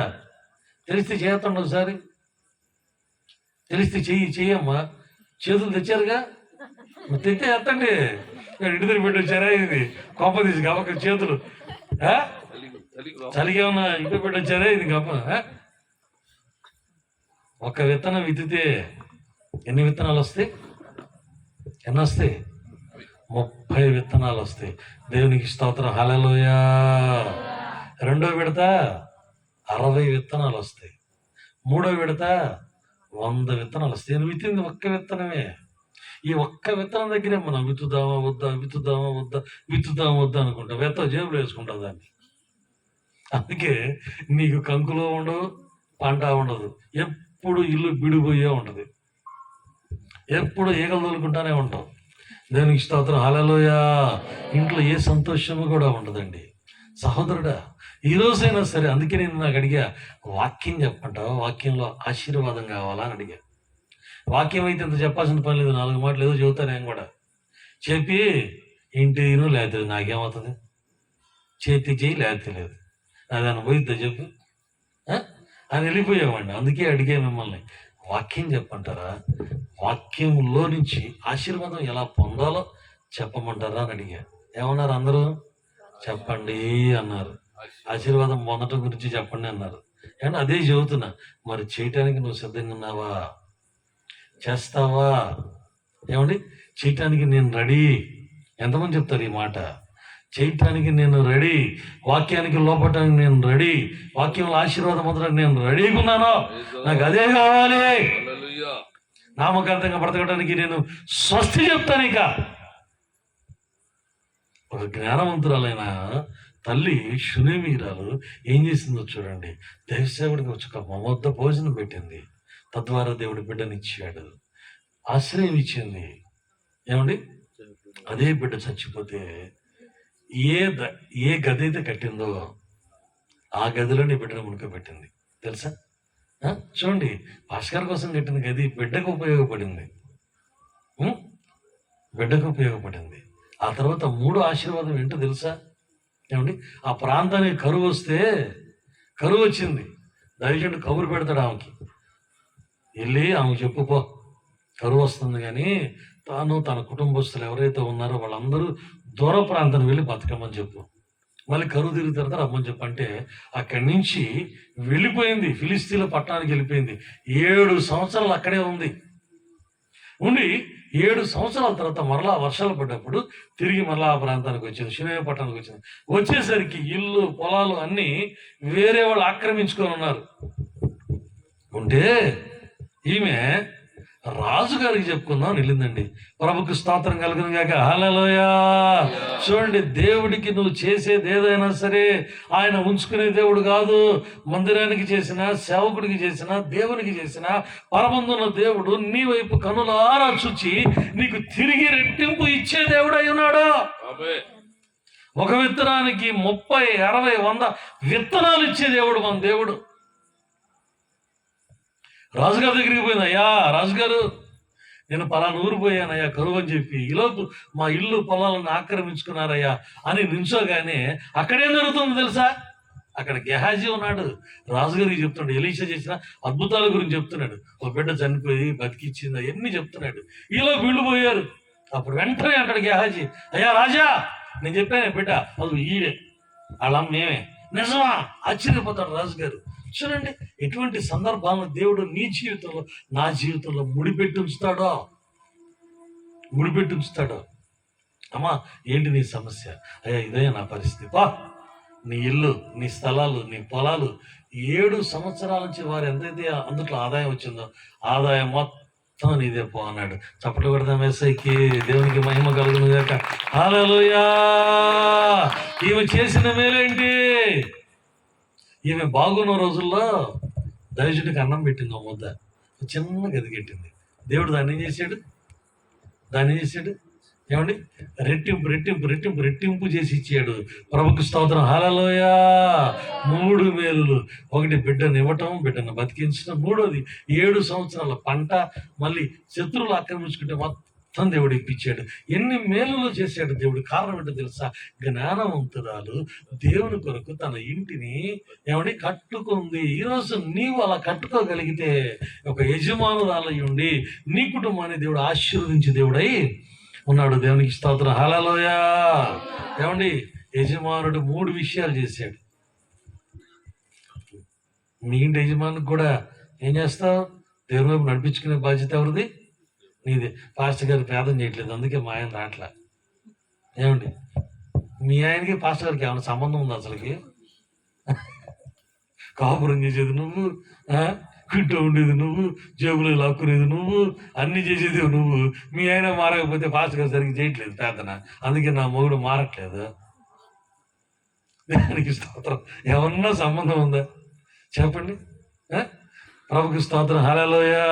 తెలిస్తే చేయొద్దండి ఒకసారి. తెలిస్తే చెయ్యమ్మా. చేతులు తెచ్చారుగా, తెచ్చే ఎత్తండి. ఇంటి దగ్గర పెట్టి వచ్చారా? ఇది గొప్ప తీసి గొప్ప చేతులు చలిగా ఉన్న ఇంట్లో పెట్టి వచ్చారా? ఇది గొప్ప. ఒక విత్తనం విత్తితే ఎన్ని విత్తనాలు వస్తాయి? ఎన్ని వస్తాయి? 30 విత్తనాలు వస్తాయి. దేవునికి స్తోత్రం, హల్లెలూయా. 2వ విడత 60 విత్తనాలు వస్తాయి. 3వ విడత 100 విత్తనాలు వస్తాయి. నేను విత్తింది ఒక్క విత్తనమే. ఈ ఒక్క విత్తనం దగ్గరే మనం విత్తుదామా వద్దా అనుకుంటాం. జేబులో వేసుకుంటాం దాన్ని. అందుకే నీకు కంకులో ఉండవు, పంట ఉండదు. ఎప్పుడు ఇల్లు బిడిపోయే ఉంటుంది. ఎప్పుడు ఈగలు తోలుకుంటానే ఉంటాం. దేవునికి స్తోత్రం, హల్లెలూయా. ఇంట్లో ఏ సంతోషము కూడా ఉండదండి. సహోదరుడా, ఈ రోజైనా సరే, అందుకే నేను నాకు అడిగా, వాక్యం చెప్పంటావా? వాక్యంలో ఆశీర్వాదం కావాలా అని అడిగా. వాక్యం అయితే ఇంత చెప్పాల్సిన పని లేదు. 4 మాటలు ఏదో చెబుతాను నేను కూడా. చెప్పి ఇంటిను లేకపోతే నాకేమవుతుంది? చేతి చేయి లేకపోతే లేదు. అదన్న పోయిద్దా చెప్పు అని వెళ్ళిపోయామండి. అందుకే అడిగే మిమ్మల్ని, వాక్యం చెప్పంటారా? వాక్యంలో నుంచి ఆశీర్వాదం ఎలా పొందాలో చెప్పమంటారా అని అడిగా. ఏమన్నారు అందరూ? చెప్పండి అన్నారు. ఆశీర్వాదం పొందటం గురించి చెప్పండి అన్నారు. కానీ అదే చెబుతున్నా, మరి చేయటానికి నువ్వు సిద్ధంగా ఉన్నావా? చేస్తావా? ఏమండి, చేయటానికి నేను రెడీ. ఎంతమంది చెప్తారు ఈ మాట? చేయటానికి నేను రెడీ, వాక్యానికి లోపటానికి నేను రెడీ, వాక్యంలో ఆశీర్వాదం పొందడానికి నేను రెడీగా ఉన్నాను. నాకు అదే కావాలి. నామకార్థంగా బ్రతకడానికి నేను స్వస్తి చెప్తాను. ఇక ఒక జ్ఞానవంతురాలైన తల్లి షునేమీరాలు ఏం చేసిందో చూడండి. దైవసేవుడికి వచ్చి ఒక మొద్ద భోజనం పెట్టింది. తద్వారా దేవుడి బిడ్డనిచ్చాడు, ఆశ్రయం ఇచ్చింది. ఏమండి, అదే బిడ్డ చచ్చిపోతే ఏ గది అయితే కట్టిందో ఆ గదిలోని బిడ్డను మునుకబెట్టింది. తెలుసా? చూడండి, భాస్కర్ కోసం కట్టిన గది బిడ్డకు ఉపయోగపడింది. బిడ్డకు ఉపయోగపడింది. ఆ తర్వాత 3 ఆశీర్వాదం ఏంటో తెలుసా? ఏమండి, ఆ ప్రాంతానికి కరువు వస్తే, కరువు వచ్చింది, దైవజనుడు కబురు పెడతాడు ఆమెకి. వెళ్ళి ఆమెకు చెప్పుకో, కరువు వస్తుంది, కానీ తాను తన కుటుంబస్తులు ఎవరైతే ఉన్నారో వాళ్ళందరూ దూర ప్రాంతానికి వెళ్ళి బతకమని చెప్పు. మళ్ళీ కరువు తిరిగి తర్వాత రమ్మని చెప్పు. అంటే అక్కడి నుంచి వెళ్ళిపోయింది, ఫిలిస్తీన్ల పట్టణానికి వెళ్ళిపోయింది. 7 సంవత్సరాలు అక్కడే ఉండి 7 సంవత్సరాల తర్వాత మరలా వర్షాలు పడ్డప్పుడు తిరిగి మరలా ఆ ప్రాంతానికి వచ్చింది, షునేమ పట్టణానికి వచ్చింది. వచ్చేసరికి ఇల్లు పొలాలు అన్నీ వేరే వాళ్ళు ఆక్రమించుకొని ఉన్నారు. ఉంటే ఈమె రాజుగారికి చెప్పుకుందాం వెళ్ళిందండి. ప్రభుకు స్తోత్రం కలుగును గాక, హల్లెలూయా. చూడండి, దేవుడికి నువ్వు చేసేది ఏదైనా సరే ఆయన ఉంచుకునే దేవుడు కాదు. మందిరానికి చేసిన, సేవకుడికి చేసిన, దేవునికి చేసిన పరమందున్న దేవుడు నీ వైపు కనులారా చూచి నీకు తిరిగి రెట్టింపు ఇచ్చే దేవుడు అయి ఉన్నాడు. ఒక విత్తనానికి 30, 60, 100 విత్తనాలు ఇచ్చే దేవుడు మన దేవుడు. రాజుగారి దగ్గరికి పోయింది. అయ్యా రాజుగారు, నేను పలానా ఊరు పోయానయ్యా కరువు అని చెప్పి, ఈలోపు మా ఇల్లు పొలాలను ఆక్రమించుకున్నారయ్యా అని నిల్చోగానే అక్కడేం జరుగుతుందో తెలుసా? అక్కడ గెహాజీ ఉన్నాడు, రాజుగారికి చెప్తున్నాడు. ఎలీషా చేసిన అద్భుతాల గురించి చెప్తున్నాడు. ఒక బిడ్డ చనిపోయి బతికిచ్చింది, అవన్నీ చెప్తున్నాడు. ఈలోపు వీళ్ళు పోయారు. అప్పుడు వెంటనే అంటాడు గెహాజీ, అయ్యా రాజా, నేను చెప్పాను బిడ్డ అది ఈడే, అలా మేమే. నిజమా? ఆశ్చర్యపోతాడు రాజుగారు. చూడండి, ఎటువంటి సందర్భాలను దేవుడు నీ జీవితంలో, నా జీవితంలో ముడిపెట్టి ఉంచుతాడో. అమ్మా, ఏంటి నీ సమస్య? అయ్యా ఇదే నా పరిస్థితి. నీ ఇల్లు, నీ స్థలాలు, నీ పొలాలు 7 సంవత్సరాల నుంచి వారు ఎంతైతే అందులో ఆదాయం వచ్చిందో ఆదాయం నీదే పో అన్నాడు. చప్పట్లు కొడదాం యేసయ్యకి. దేవునికి మహిమ కలుగును గాక. హల్లెలూయా. ఈమె చేసిన మేలేంటి? ఈమె బాగున్న రోజుల్లో దైవజుడికి అన్నం పెట్టింది, ముద్ద చిన్న గది కట్టింది. దేవుడు దాన్ని ఏం చేశాడు? ఏమండి? రెట్టింపు చేసి ఇచ్చాడు. ప్రభుకు స్తోత్రం. హల్లెలూయా. 3 మేలులు. ఒకటి బిడ్డను ఇవ్వటం, బిడ్డను బతికించడం. 3వది 7 సంవత్సరాల పంట. మళ్ళీ శత్రువులు ఆక్రమించుకుంటే మొత్తం దేవుడు ఇప్పించాడు. ఎన్ని మేలులు చేశాడు దేవుడు. కారణం ఏంటో తెలుసా? జ్ఞానవంతురాలు దేవుని కొరకు తన ఇంటిని ఏమండి కట్టుకుంది. ఈరోజు నీవు అలా కట్టుకోగలిగితే, ఒక యజమానురాలై ఉండి నీ కుటుంబాన్ని దేవుడు ఆశీర్వదించి దేవుడై ఉన్నాడు. దేవునికి స్తోత్రం. హల్లెలూయా. ఏమండి? యజమానుడు 3 విషయాలు చేశాడు. మీ ఇంటి యజమానికి కూడా ఏం చేస్తావు? దేవుని వైపు నడిపించుకునే బాధ్యత ఎవరిది? నీదే. పాస్టర్ గారు ప్రార్థన చేయట్లేదు, అందుకే మా ఆయన రాట్లా. ఏమండి? మీ ఆయనకి పాస్టర్ గారికి ఏమైనా సంబంధం ఉంది అసలుకి? కాపురం చేసేది నువ్వు, కింటూ ఉండేది నువ్వు, జేబులో లాక్కునేది నువ్వు, అన్ని చేసేది నువ్వు. మీ ఆయన మారకపోతే పాస్టర్ గారు సరిగ్గా చేయట్లేదు ప్రార్థన, అందుకే నా మొగుడు మారట్లేదు. దానికి స్తోత్రం. ఏమన్నా సంబంధం ఉందా చెప్పండి? ప్రభుకి స్తోత్రం. హల్లెలూయా.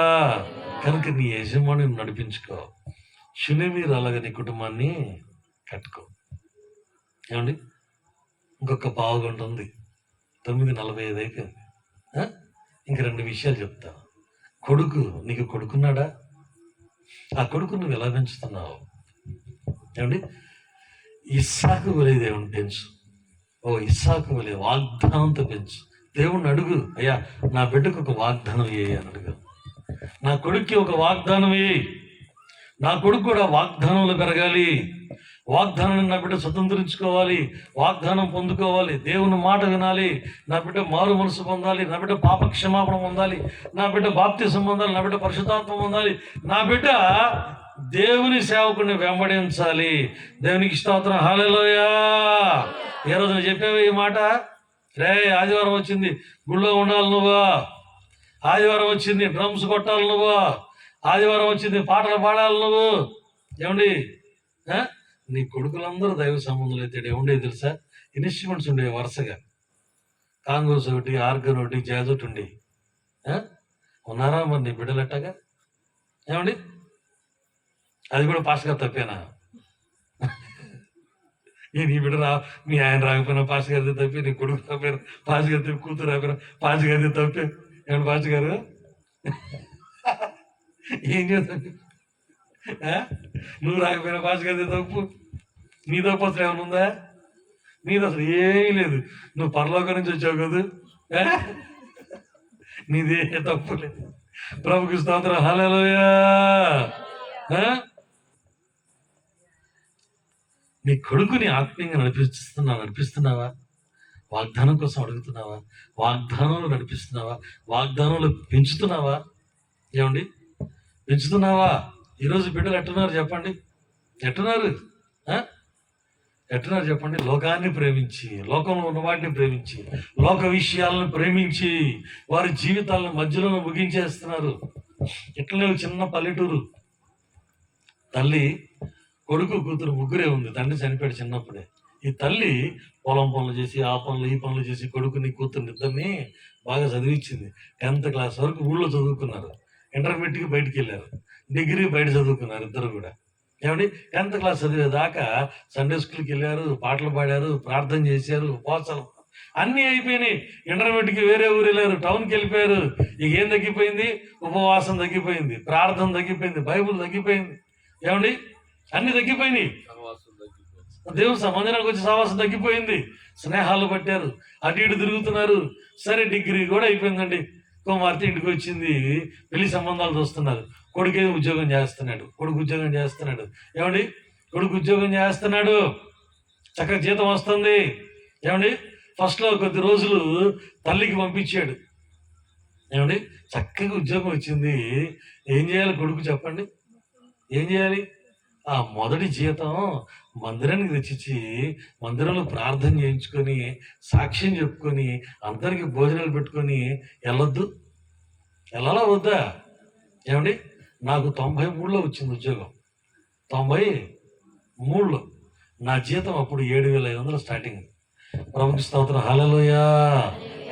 కనుక నీ యజమానిని నడిపించుకో. షునేమీరు అలాగా నీ కుటుంబాన్ని కట్టుకో. ఏమండి? ఇంకొక పావుగంట ఉంది, 9:45 అయిపోయింది. ఇంక 2 విషయాలు చెప్తా. నీకు కొడుకున్నాడా? ఆ కొడుకు నువ్వు ఎలా పెంచుతున్నావు? ఏమండి? ఇస్సాకు వలె దేవుని పెంచు. ఇస్సాకు వలె వాగ్దానంతో పెంచు. దేవుణ్ణి అడుగు, అయ్యా నా బిడ్డకు ఒక వాగ్దానం వేయి అని అడుగు. నా కొడుక్కి ఒక వాగ్దానం వేయి. నా కొడుకు కూడా వాగ్దానంలో పెరగాలి. వాగ్దానాన్ని నా బిడ్డ స్వతంత్రించుకోవాలి, వాగ్దానం పొందుకోవాలి, దేవుని మాట వినాలి, నా బిడ్డ మారు మనసు పొందాలి, నా బిడ్డ పాప క్షమాపణ పొందాలి, నా బిడ్డ బాప్తిసం పొందాలి, నా బిడ్డ పరిశుద్ధాత్మ పొందాలి, నా బిడ్డ దేవుని సేవకుని వెంబడించాలి. దేవునికి స్తోత్రం. హల్లెలూయా. ఏ రోజున చెప్పావు ఈ మాట? ఆదివారం వచ్చింది గుళ్ళో ఉండాలి నువ్వు, ఆదివారం వచ్చింది డ్రమ్స్ కొట్టాలి నువ్వు, ఆదివారం వచ్చింది పాటలు పాడాలి నువ్వు. ఏమండి? నీ కొడుకులందరూ దైవ సంబంధులు అయితే ఏముండేది తెలుసా? ఇన్స్ట్రుమెంట్స్ ఉండేవి వరుసగా. కాంగోస్ ఒకటి, ఆర్గన్ ఒకటి, జాజ్ ఒకటి ఉండి. ఉన్నారా మరి నీ బిడ్డలు ఎట్టగా? ఏమండి? అది కూడా పాస్ గారు తప్పేనా? నీ బిడ్డ మీ ఆయన రాకపోయినా పాస్ గారిది తప్పి, నీ కొడుకు తప్పారు పాస్ గారి తప్పి, కూతురు రాకపోయినా పాస్ గారిది తప్పే. ఏమండి పాస్ గారు? ఏం చేస్తావు? నువ్వు రాకపోయినా పాస్ గారిది తప్పు. నీ తప్పు అసలు ఏమైనా ఉందా? నీది అసలు ఏమీ లేదు. నువ్వు పరలోకం నుంచి వచ్చావు కదా, నీదే తప్పు లేదు. ప్రభుకి స్తోత్రం. హల్లెలూయా. నీ కొడుకుని ఆత్మీయంగా నడిపిస్తున్నావా? వాగ్దానం కోసం అడుగుతున్నావా? వాగ్దానంలో నడిపిస్తున్నావా? వాగ్దానంలో పెంచుతున్నావా? ఏమండి? పెంచుతున్నావా? ఈరోజు బిడ్డలు ఎట్టున్నారు చెప్పండి? ఎట్టున్నారు చెప్పండి? లోకాన్ని ప్రేమించి, లోకంలో ఉన్న వాటిని ప్రేమించి, లోక విషయాలను ప్రేమించి వారి జీవితాలను మధ్యలో ముగించేస్తున్నారు. ఇట్లనే చిన్న పల్లెటూరు, తల్లి కొడుకు కూతురు ముగ్గురే ఉంది. తండ్రి చనిపోయాడు చిన్నప్పుడే. ఈ తల్లి పొలం పనులు చేసి, ఆ పనులు ఈ పనులు చేసి కొడుకుని కూతుర్ని ఇద్దరిని బాగా చదివించింది. 10th క్లాస్ వరకు ఊళ్ళో చదువుకున్నారు. ఇంటర్మీడియట్కి బయటికి వెళ్ళారు. డిగ్రీ బయట చదువుకున్నారు ఇద్దరు కూడా. ఏమండి? 10th క్లాస్ చదివేదాకా సండే స్కూల్కి వెళ్ళారు, పాటలు పాడారు, ప్రార్థన చేశారు, ఉపవాసాలు అన్నీ అయిపోయినాయి. ఇంటర్మీడియట్కి వేరే ఊరు వెళ్ళారు, టౌన్కి వెళ్ళిపోయారు. ఇక ఏం తగ్గిపోయింది? ఉపవాసం తగ్గిపోయింది, ప్రార్థన తగ్గిపోయింది, బైబుల్ తగ్గిపోయింది. ఏమండి? అన్ని తగ్గిపోయినాయి. దేవుని మందిరానికి వచ్చి సహవాసం తగ్గిపోయింది. స్నేహాలు పట్టారు, అటు ఇటు తిరుగుతున్నారు. సరే డిగ్రీ కూడా అయిపోయిందండి. కుమార్తె ఇంటికి వచ్చింది, పెళ్లి సంబంధాలు చూస్తున్నారు. కొడుకు ఉద్యోగం చేస్తున్నాడు. ఏమండి? కొడుకు ఉద్యోగం చేస్తున్నాడు, చక్కగా జీతం వస్తుంది. ఏమండి? ఫస్ట్లో కొద్ది రోజులు తల్లికి పంపించాడు. ఏమండి? చక్కగా ఉద్యోగం వచ్చింది. ఏం చేయాలి కొడుకు చెప్పండి? ఏం చేయాలి? ఆ మొదటి జీతం మందిరానికి తెచ్చి మందిరంలో ప్రార్థన చేయించుకొని, సాక్ష్యం చెప్పుకొని, అందరికి భోజనాలు పెట్టుకొని వెళ్ళొద్దు? వెళ్ళాలా వద్దా? ఏమండి? నాకు 93లో వచ్చింది ఉద్యోగం. 93లో నా జీతం అప్పుడు 7,500 స్టార్టింగ్. ప్రభుకి స్తోత్రం, హల్లెలూయా.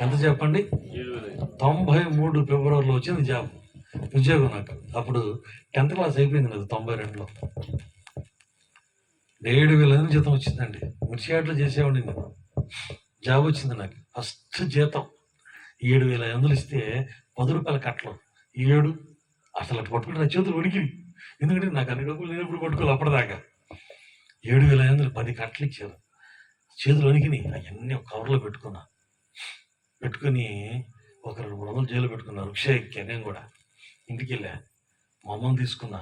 ఎంత చెప్పండి? 93 ఫిబ్రవరిలో వచ్చింది ఉద్యోగం నాకు. అప్పుడు 10th క్లాస్ అయిపోయింది నాకు 92లో. 7,000 జీతం వచ్చిందండి. మిర్చియాట్లో చేసేవాడిని నేను. జాబ్ వచ్చింది నాకు. ఫస్ట్ జీతం 7,500 ఇస్తే 10 రూపాయల కట్టలు 7. అసలు అటు పట్టుకుంటే నా చేతులు ఉడికిరి. ఎందుకంటే నాకు అన్ని డబ్బులు నేను ఎప్పుడు పట్టుకోవాలి అప్పటిదాకా. 7,500 10 కట్టలు ఇచ్చారు. చేతులు వణికినాయి. అవన్నీ ఒక కవర్లో పెట్టుకొని ఒక 200-300 జైలు పెట్టుకున్నా. రిక్షా ఎక్కా నేను కూడా. ఇంటికి వెళ్ళా, మా అమ్మని తీసుకున్నా,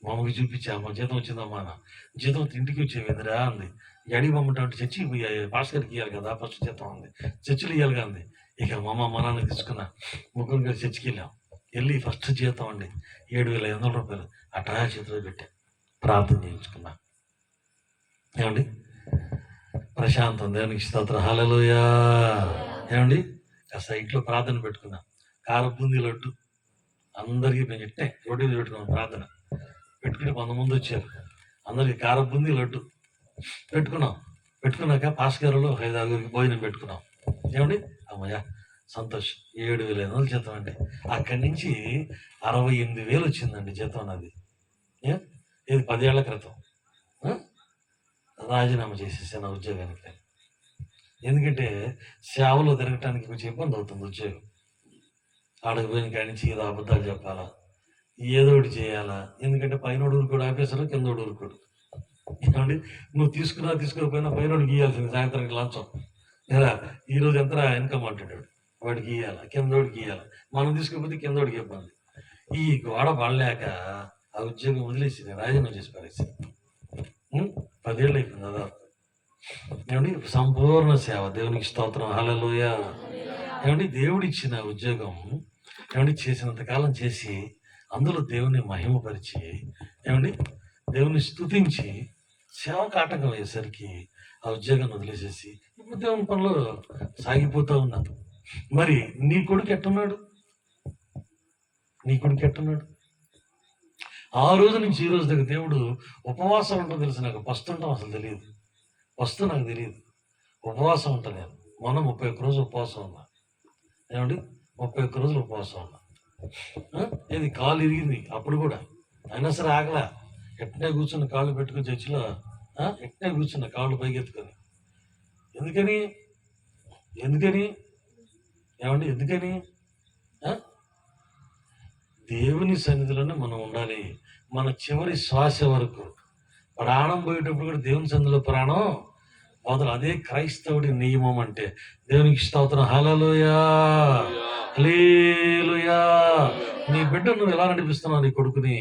మా అమ్మకి చూపించా. మా జీతం వచ్చిందమ్మా నా. జీతం ఇంటికి వచ్చేవిందిరా అంది. అడిగి పంపంటే చర్చి పాస్టర్కి ఇవ్వాలి కదా ఫస్ట్ జీతం అంది. చర్చిలు ఇవ్వాలి అంది. ఇక మా అమ్మ మా నాన్న తీసుకున్నా, ముగ్గురు కలిసి చర్చికి వెళ్ళాం. వెళ్ళి ఫస్ట్ జీతం అండి 7,500 రూపాయలు అటా చేతిలో పెట్టా, ప్రార్థన చేయించుకున్నా. ఏమండి? ప్రశాంతం, దేవునికి స్తోత్రం, హల్లెలూయా. ఏమండి? ఆ సైట్లో ప్రార్థన పెట్టుకున్నా. కారబూందీ లడ్డు అందరికీ మేము ఇట్టే రోడ్డు మీద పెట్టుకున్నాం. ప్రార్థన పెట్టుకుని 100 మంది వచ్చారు. అందరికి కారబూందీ లడ్డు పెట్టుకున్నాక పాస్ గారులో 5-6 భోజనం పెట్టుకున్నాం. ఏమండి? అమ్మయ్య సంతోషం. 7,500 జీతం అండి. అక్కడి నుంచి 68,000 వచ్చిందండి జీతం నాది. ఇది 10 ఏళ్ల క్రితం. రాజీనామా చేసేసాను ఆ ఉద్యోగానికి. ఎందుకంటే సేవలో తిరగటానికి కొంచెం ఇబ్బంది అవుతుంది ఉద్యోగం. ఆడకు పోయిన కాడి నుంచి ఏదో అబద్ధాలు చెప్పాలా, ఏదో ఒకటి చేయాలా. ఎందుకంటే పైనోడు ఊరుకోడు ఆఫీసరు, కిందోడు ఊరుకోడు. ఏమండి? నువ్వు తీసుకోకపోయినా పైనోడికి ఇవ్వాల్సింది సాయంత్రానికి లంచం. ఎలా ఈరోజు ఎంత ఇన్కమ్ అంటాడు, వాడికి ఇవ్వాలా, కిందోడికి ఇవ్వాలా. మనం తీసుకోకపోతే కిందోడికి ఇబ్బంది. ఈ గోడ పడలేక ఆ ఉద్యోగం వదిలేసి రాజీనామా చేసి పారేసి 10 ఏళ్ళు అయిపోయింది దాదాపు. ఏమండి? సంపూర్ణ సేవ, దేవునికి స్తోత్రం, హల్లెలూయా. ఏమండి? దేవుడిచ్చిన ఉద్యోగం ఏమండి చేసినంతకాలం చేసి అందులో దేవుని మహిమపరిచి ఏమండి దేవుని స్తుతించి సేవకు ఆటంకం అయ్యేసరికి ఆ ఉద్యోగాన్ని వదిలేసేసి ఇప్పుడు దేవుని పనిలో సాగిపోతూ ఉన్నాను. మరి నీ కొడుకు ఎట్టున్నాడు? ఆ రోజు నుంచి ఈ రోజు దగ్గర దేవుడు ఉపవాసం ఉంటుందో తెలుసు నాకు. పస్తుంటాం అసలు తెలియదు. నాకు తెలియదు ఉపవాసం ఉంటాను నేను. మొన్న 31 రోజులు ఉపవాసం ఉన్నా. ఏమండి? 31 రోజులు ఉపవాసం ఉన్నా. ఇది కాలు ఇరిగింది అప్పుడు కూడా, అయినా సరే ఆగలా. ఎట్నే కూర్చున్న కాళ్ళు పెట్టుకుని చర్చిలో ఎట్నే కూర్చున్న కాళ్ళు పైకెత్తుకొని. ఎందుకని? ఏమండి? ఎందుకని? దేవుని సన్నిధిలోనే మనం ఉండాలి. మన చివరి శ్వాస వరకు. ప్రాణం పోయేటప్పుడు కూడా దేవుని సన్నిధిలో ప్రాణం మొదలు. అదే క్రైస్తవుడి నియమం అంటే. దేవునికి స్తోత్రం, హల్లెలూయా, హల్లెలూయా. నీ బిడ్డ నువ్వు ఎలా నడిపిస్తున్నావు నీ కొడుకుని?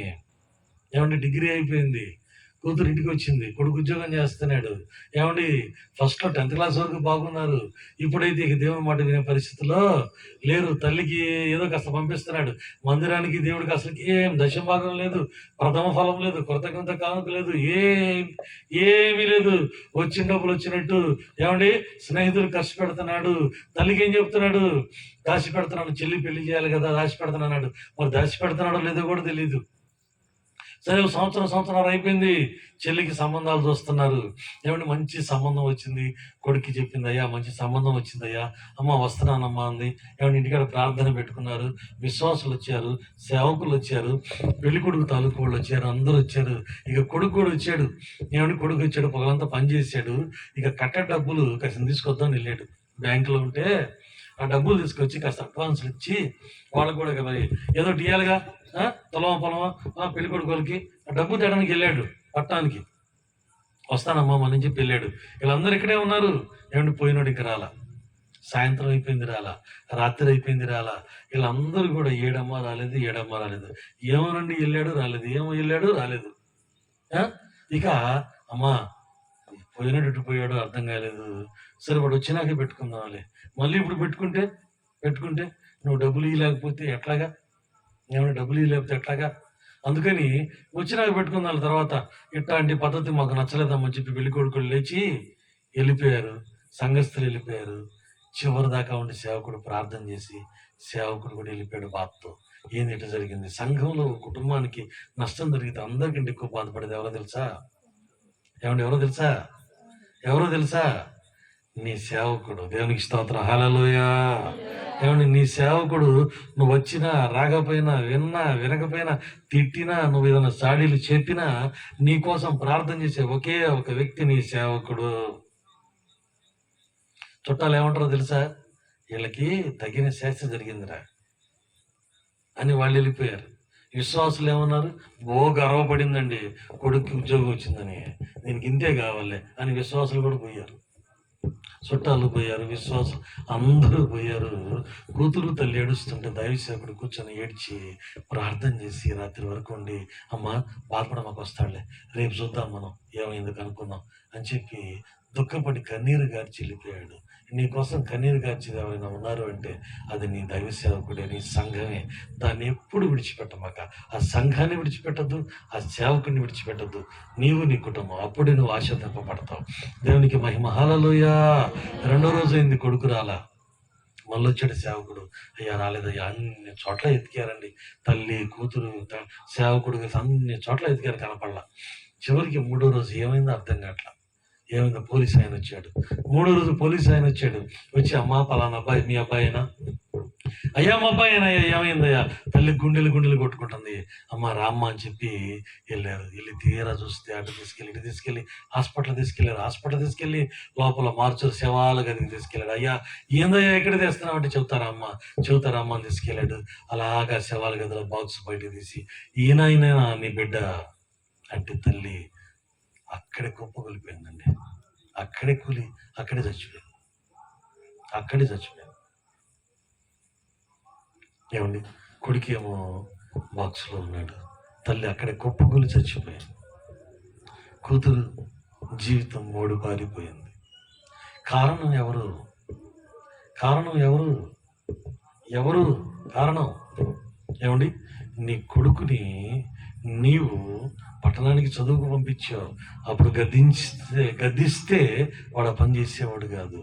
ఏమండి? డిగ్రీ అయిపోయింది, కూతురు ఇంటికి వచ్చింది, కొడుకు ఉద్యోగం చేస్తున్నాడు. ఏమండి? ఫస్ట్లో 10th క్లాస్ వరకు బాగున్నారు. ఇప్పుడైతే ఇక దేవుని మాట వినే పరిస్థితిలో లేరు. తల్లికి ఏదో కాస్త పంపిస్తున్నాడు మందిరానికి. దేవుడికి అసలు ఏం దశభాగం లేదు, ప్రథమ ఫలం లేదు, కృతజ్ఞత కానుక లేదు, ఏమీ లేదు. వచ్చిన డబ్బులు వచ్చినట్టు. ఏమండి? స్నేహితులు ఖర్చు పెడుతున్నాడు. తల్లికి ఏం చెప్తున్నాడు? దాచి పెడుతున్నాడు. చెల్లి పెళ్లి చేయాలి కదా, దాచి పెడుతున్నాడు. మరి దాచి పెడుతున్నాడో లేదో కూడా తెలియదు. సరే సంవత్సరం అయిపోయింది. చెల్లికి సంబంధాలు చూస్తున్నారు. ఏమంటే మంచి సంబంధం వచ్చింది. కొడుక్కి చెప్పింది, అయ్యా మంచి సంబంధం వచ్చిందయ్యా, అమ్మ వస్తున్నానమ్మా అంది. ఏమంటే ఇంటికాడ ప్రార్థన పెట్టుకున్నారు. విశ్వాసులు వచ్చారు, సేవకులు వచ్చారు, పెళ్లి కొడుకు తాలూకు వాళ్ళు వచ్చారు, అందరూ వచ్చారు. ఇక కొడుకు కూడా వచ్చాడు. ఏమంటే కొడుకు వచ్చాడు, పగలంతా పని చేశాడు. ఇక కట్టే డబ్బులు కాస్త తీసుకొద్దామని వెళ్ళాడు. బ్యాంకులో ఉంటే ఆ డబ్బులు తీసుకొచ్చి కాస్త అడ్వాన్స్లు ఇచ్చి వాళ్ళకు కూడా మరి ఏదో ఇయ్యాలిగా, పొలమా పెళ్లి కొడుకోలకి డబ్బు తేడానికి వెళ్ళాడు పట్టణానికి. వస్తానమ్మా మన చెప్పి వెళ్ళాడు. వీళ్ళందరూ ఇక్కడే ఉన్నారు. ఏమంటే పోయినాడు ఇంక రాలా. సాయంత్రం అయిపోయింది రాలా, రాత్రి అయిపోయింది రాలా. వీళ్ళందరూ కూడా ఏడమ్మా రాలేదు. ఏమోనండి వెళ్ళాడు రాలేదు. ఇక అమ్మా పోయినట్టు పోయాడు అర్థం కాలేదు. సరే వాడు వచ్చినాకే పెట్టుకుందాంలే. మళ్ళీ ఇప్పుడు పెట్టుకుంటే నువ్వు డబ్బులు ఇవ్వలేకపోతే ఎట్లాగా? ఏమైనా డబ్బులు ఇవ్వలేకపోతే ఎట్లాగా? అందుకని వచ్చినాక పెట్టుకుందాం. తర్వాత ఇట్లాంటి పద్ధతి మాకు నచ్చలేదమ్మని చెప్పి పెళ్లి కొడుకులు లేచి వెళ్ళిపోయారు. సంఘస్థులు వెళ్ళిపోయారు. చివరి దాకా ఉండి సేవకుడు ప్రార్థన చేసి సేవకుడు కూడా వెళ్ళిపోయాడు బాధతో. ఏంది ఇట్లా జరిగింది? సంఘంలో కుటుంబానికి నష్టం జరిగితే అందరికంటే ఎక్కువ బాధపడేది ఎవరో తెలుసా? ఏమండి ఎవరో తెలుసా? ఎవరో తెలుసా? నీ సేవకుడు. దేవునికి స్తోత్రం. హల్లెలూయా. ఏమండి నీ సేవకుడు నువ్వు వచ్చినా రాకపోయినా విన్నా వినకపోయినా తిట్టినా నువ్వు ఏదైనా చాడీలు చెప్పినా నీ కోసం ప్రార్థన చేసే ఒకే ఒక వ్యక్తి నీ సేవకుడు. చుట్టాలు ఏమంటారో తెలుసా? వీళ్ళకి తగిన శాస్త్ర జరిగిందిరా అని వాళ్ళు వెళ్ళిపోయారు. విశ్వాసులు ఏమన్నారు? గర్వపడిందండి కొడుక్కి ఉద్యోగం వచ్చిందని, దీనికి ఇంతే కావాలి అని విశ్వాసులు కూడా పోయారు. చుట్టాలు పోయారు, విశ్వాసం అందరూ పోయారు. కూతురు తల్లి ఏడుస్తుంటే దైవసేవకుడు కూర్చొని ఏడ్చి ప్రార్థన చేసి రాత్రి వరకు ఉండి, అమ్మ బాధపడ మాకు వస్తాడులే, రేపు చూద్దాం మనం ఏమైంది కనుక్కుందాం అని చెప్పి దుఃఖపడి కన్నీరు గార్చి వెళ్ళిపోయాడు. నీకోసం కన్నీరు గార్చేది ఎవరైనా ఉన్నారు అంటే అది నీ దైవ సేవకుడే, నీ సంఘమే. దాన్ని ఎప్పుడు విడిచిపెట్టమాక. ఆ సంఘాన్ని విడిచిపెట్టద్దు, ఆ సేవకుని విడిచిపెట్టద్దు. నీవు నీ కుటుంబం, అప్పుడే నువ్వు ఆశీర్వదింపబడతావు. దేవునికి మహిమ. హల్లెలూయా. రెండో రోజు అయింది, కొడుకు రాలా. మళ్ళీ వచ్చాడు సేవకుడు. అయ్యా రాలేదయ్యా. అన్ని చోట్ల ఎతికారండి, తల్లి కూతురు సేవకుడు అన్ని చోట్ల ఎతికారు, కనపడలా. చివరికి మూడో రోజు ఏమైందో అర్థం కావట్లా. ఏమైందో పోలీస్ ఆయన వచ్చాడు. మూడో రోజు పోలీస్ ఆయన వచ్చాడు. వచ్చి, అమ్మా పలానా అబ్బాయి మీ అబ్బాయినా? అయ్యా మా అబ్బాయి అయినా. ఏమైందయ్యా? తల్లి గుండెలు కొట్టుకుంటుంది. అమ్మ రామ్మ అని చెప్పి వెళ్ళారు. వెళ్ళి తీరా చూస్తే ఇటు తీసుకెళ్ళి హాస్పిటల్ తీసుకెళ్ళి లోపల మార్చు శవాల గదికి తీసుకెళ్ళాడు. అయ్యా ఏందయ్యా ఎక్కడ తెస్తున్నావు అంటే చెబుతారా అమ్మ అని తీసుకెళ్ళాడు. అలాగా శవాల గదిలో బాక్స్ బయటకు తీసి, ఈయన నీ బిడ్డ అంటే తల్లి అక్కడే కుప్పకూలిపోయిందండి. అక్కడే చచ్చిపోయింది. ఏమండి కొడుకు ఏమో బాక్స్లో ఉన్నాడు, తల్లి అక్కడే కుప్పకూలి చచ్చిపోయింది. కూతురు జీవితం మూడు పారిపోయింది. కారణం ఎవరు? కారణం ఏమండి? నీ కొడుకుని నీవు పట్టణానికి చదువుకు పంపించావు. అప్పుడు గద్దిస్తే వాడు పని చేసేవాడు కాదు.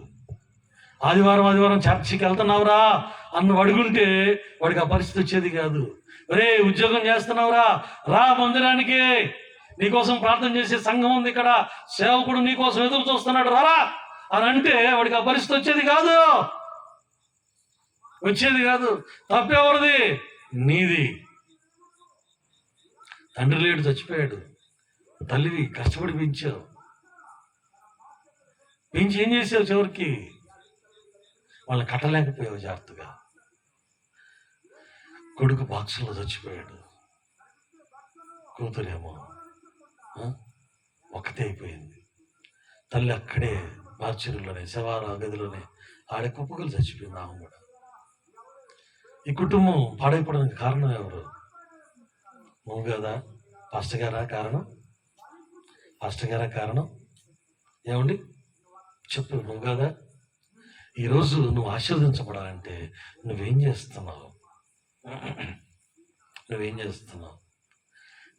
ఆదివారం చర్చికి వెళ్తున్నావురా అన్న అడుగుంటే వాడికి ఆ పరిస్థితి వచ్చేది కాదు. ఒరే ఉద్యోగం చేస్తున్నావురా, రా మందిరానికి, నీకోసం ప్రార్థన చేసే సంఘం ఉంది ఇక్కడ, సేవకుడు నీకోసం ఎదురు చూస్తున్నాడు, రారా అని అంటే వాడికి ఆ పరిస్థితి వచ్చేది కాదు. తప్పెవరిది? నీది. తండ్రి లేడు, చచ్చిపోయాడు. తల్లివి కష్టపడి పెంచావు. ఏం చేసావు? చివరికి వాళ్ళని కట్టలేకపోయావు జాగ్రత్తగా. కొడుకు బాక్సులో చచ్చిపోయాడు. కూతురేమో ఒక్కతే అయిపోయింది. తల్లి అక్కడే మార్చిరులోనే శవాల గదిలోనే ఆడే కుప్పకలు చచ్చిపోయింది. ఆమె కూడా. ఈ కుటుంబం పాడైపోవడానికి కారణం ఎవరు? నువ్వు కదా? పాస్టర్ గారా కారణం? ఏమండి చెప్పు, నువ్వు కదా? ఈరోజు నువ్వు ఆశీర్వదించబడాలంటే నువ్వేం చేస్తున్నావు?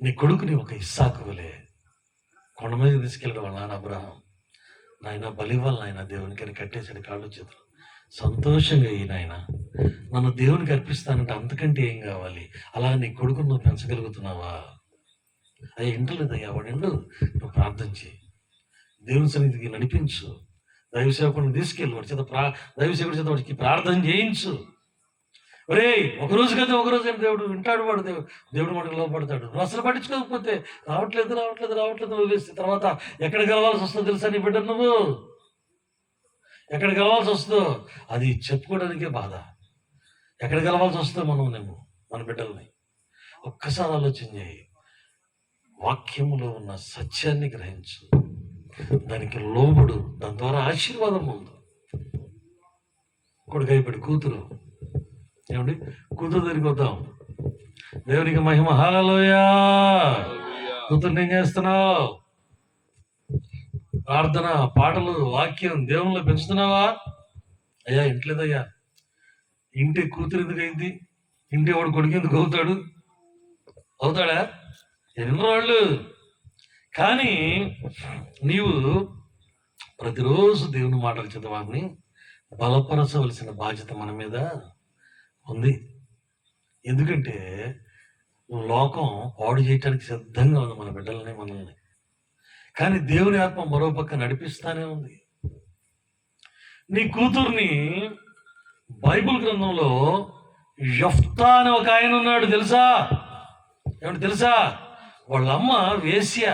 నీ కొడుకుని ఒక ఇస్సాకులే కొండ మీద తీసుకెళ్ళడం వాళ్ళ నాన్న అబ్రహాం, నాయన బలివ్వాలి నాయన దేవునికి అని కట్టేసాడు కాళ్ళు చేతులు. సంతోషంగా నాయన నన్ను దేవునికి అర్పిస్తానంటే అంతకంటే ఏం కావాలి? అలా నీ కొడుకును నువ్వు పెంచగలుగుతున్నావా? అయ్యా ఇంటలేదయ్యా, వాడు నువ్వు ప్రార్థన చేయి, దేవుని సన్నిధికి నడిపించు, దైవసేవకుడిని తీసుకెళ్ళి వాడి చేత దైవసేవకుడి చేత వాడికి ప్రార్థన చేయించు. ఒరే ఒకరోజు దేవుడు వింటాడు, వాడు దేవుడు మనకు లోపడతాడు. నువ్వు అసలు పట్టించుకోకపోతే రావట్లేదు వదిలేస్తే తర్వాత ఎక్కడ గెలవాల్సి వస్తుందో తెలుసా? నీ బిడ్డ నువ్వు ఎక్కడ గెలవాల్సి వస్తుందో అది చెప్పుకోవడానికే బాధ. ఎక్కడ గెలవాల్సి వస్తుందో మన బిడ్డల్ని ఒక్కసారి ఆలోచన చేయి. వాక్యములో ఉన్న సత్యాన్ని గ్రహించు, దానికి లోబడు, దాని ద్వారా ఆశీర్వాదం ఉంది. కొడుకు అయిపోయి కూతురు, ఏమండి కూతురు దగ్గరికి వద్దాం. దేవునికి మహిమ. హల్లెలూయా. కూతుర్ని ఏం చేస్తున్నావు? ప్రార్థన, పాటలు, వాక్యం దేవుళ్ళు పెంచుతున్నావా? అయ్యా ఇంట్లేదయ్యా. ఇంటి కూతురు ఎందుకు అయింది? ఇంటి వాడు కొడుకు ఎందుకు అవుతాడా? ఎన్నోళ్ళు. కానీ నీవు ప్రతిరోజు దేవుని మాటలు చదవాలని బలపరచవలసిన బాధ్యత మన మీద ఉంది. ఎందుకంటే లోకం పాడు చేయటానికి సిద్ధంగా ఉంది మన బిడ్డలని, మనల్ని. కానీ దేవుని ఆత్మ మరో పక్క నడిపిస్తానే ఉంది. నీ కూతుర్ని బైబిల్ గ్రంథంలో యెఫ్తా అని ఒక ఆయన ఉన్నాడు, తెలుసా? ఏమంటే తెలుసా? వాళ్ళ అమ్మ వేశ్య,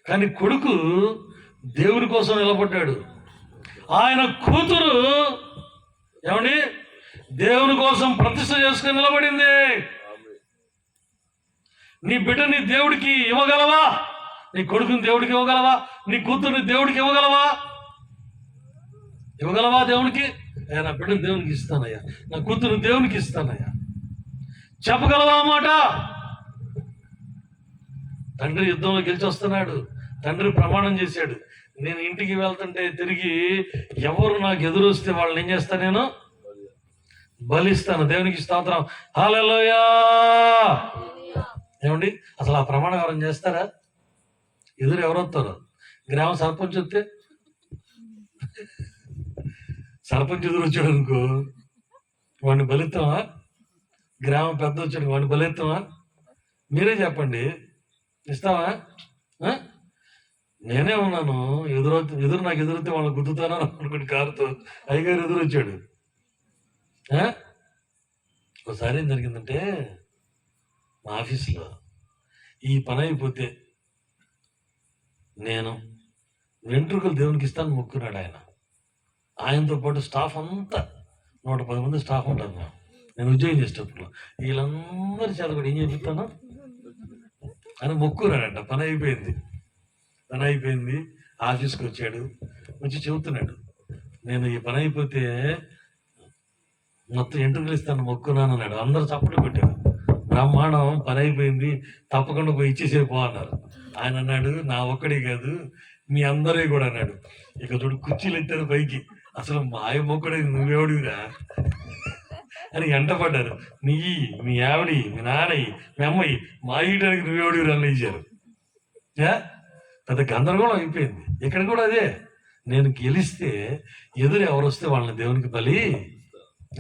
కానీ కొడుకు దేవుని కోసం నిలబడ్డాడు. ఆయన కూతురు ఏమండి దేవుని కోసం ప్రతిష్ఠ చేసుకుని నిలబడింది. నీ బిడ్డని దేవుడికి ఇవ్వగలవా? నీ కొడుకుని దేవుడికి ఇవ్వగలవా? నీ కూతుర్ని దేవుడికి ఇవ్వగలవా? దేవునికి? నా బిడ్డను దేవునికి ఇస్తానయ్యా, నా కూతురుని దేవునికి ఇస్తానయ్యా, చెప్పగలవా మాట? తండ్రి యుద్ధంలో గెలిచి వస్తున్నాడు. తండ్రి ప్రమాణం చేశాడు, నేను ఇంటికి వెళ్తుంటే తిరిగి ఎవరు నాకు ఎదురొస్తే వాళ్ళని ఏం చేస్తా, నేను బలిస్తాను. దేవునికి స్తోత్రం, హల్లెలూయా. ఏమండి అసలు ఆ ప్రమాణం ఎవరైనా చేస్తారా? ఎదురు ఎవరు వస్తారు? గ్రామ సర్పంచ్ వస్తే, సర్పంచ్ ఎదురు వచ్చాడు అనుకో, వాడిని బలిస్తావా? గ్రామం పెద్ద వచ్చాడు, వాడిని బలిస్తావా? మీరే చెప్పండి, ఇస్తావా? నేనే ఉన్నాను, ఎదురు నాకు ఎదురైతే వాళ్ళని గుద్దుతాను అనుకోండి కారుతో. అయ్యగారు ఎదురు వచ్చాడు. ఒకసారి ఏం జరిగిందంటే, మా ఆఫీస్లో ఈ పని అయిపోతే నేను వెంట్రుకలు దేవునికి ఇస్తాను మొక్కున్నాడు ఆయన. ఆయనతో పాటు స్టాఫ్ అంతా 110 మంది స్టాఫ్ ఉంటాను మేము, నేను ఉద్యోగం చేసేటప్పుడు. వీళ్ళందరూ చాలా కూడా ఏం చెప్తాను అని మొక్కున్నాడంట. పని అయిపోయింది, ఆఫీస్కి వచ్చాడు. వచ్చి చెబుతున్నాడు, నేను ఈ పని అయిపోతే మొత్తం ఎంట్రుకలు ఇస్తాను మొక్కున్నాను అన్నాడు. అందరూ చప్పట్లు కొట్టారు. బ్రహ్మాండం, పని అయిపోయింది, తప్పకుండా పోయి ఇచ్చేసేపో అన్నారు. ఆయన అన్నాడు, నా ఒక్కడే కాదు మీ అందరే కూడా అన్నాడు. ఇక చూడు కుర్చీలు ఎత్తారు పైకి, అసలు మాయ మొక్కడే నువ్వెవడివిరా అని ఎంటపడ్డారు. నీ మీ ఆవిడి, మీ నాన్నయ్యి, మీ అమ్మాయి మా ఈయడానికి నువ్వెవడివిరా అని ఇచ్చారు. పెద్ద గందరగోళం అయిపోయింది. ఇక్కడ కూడా అదే, నేను గెలిస్తే ఎదురు ఎవరు వస్తే వాళ్ళని దేవునికి బలి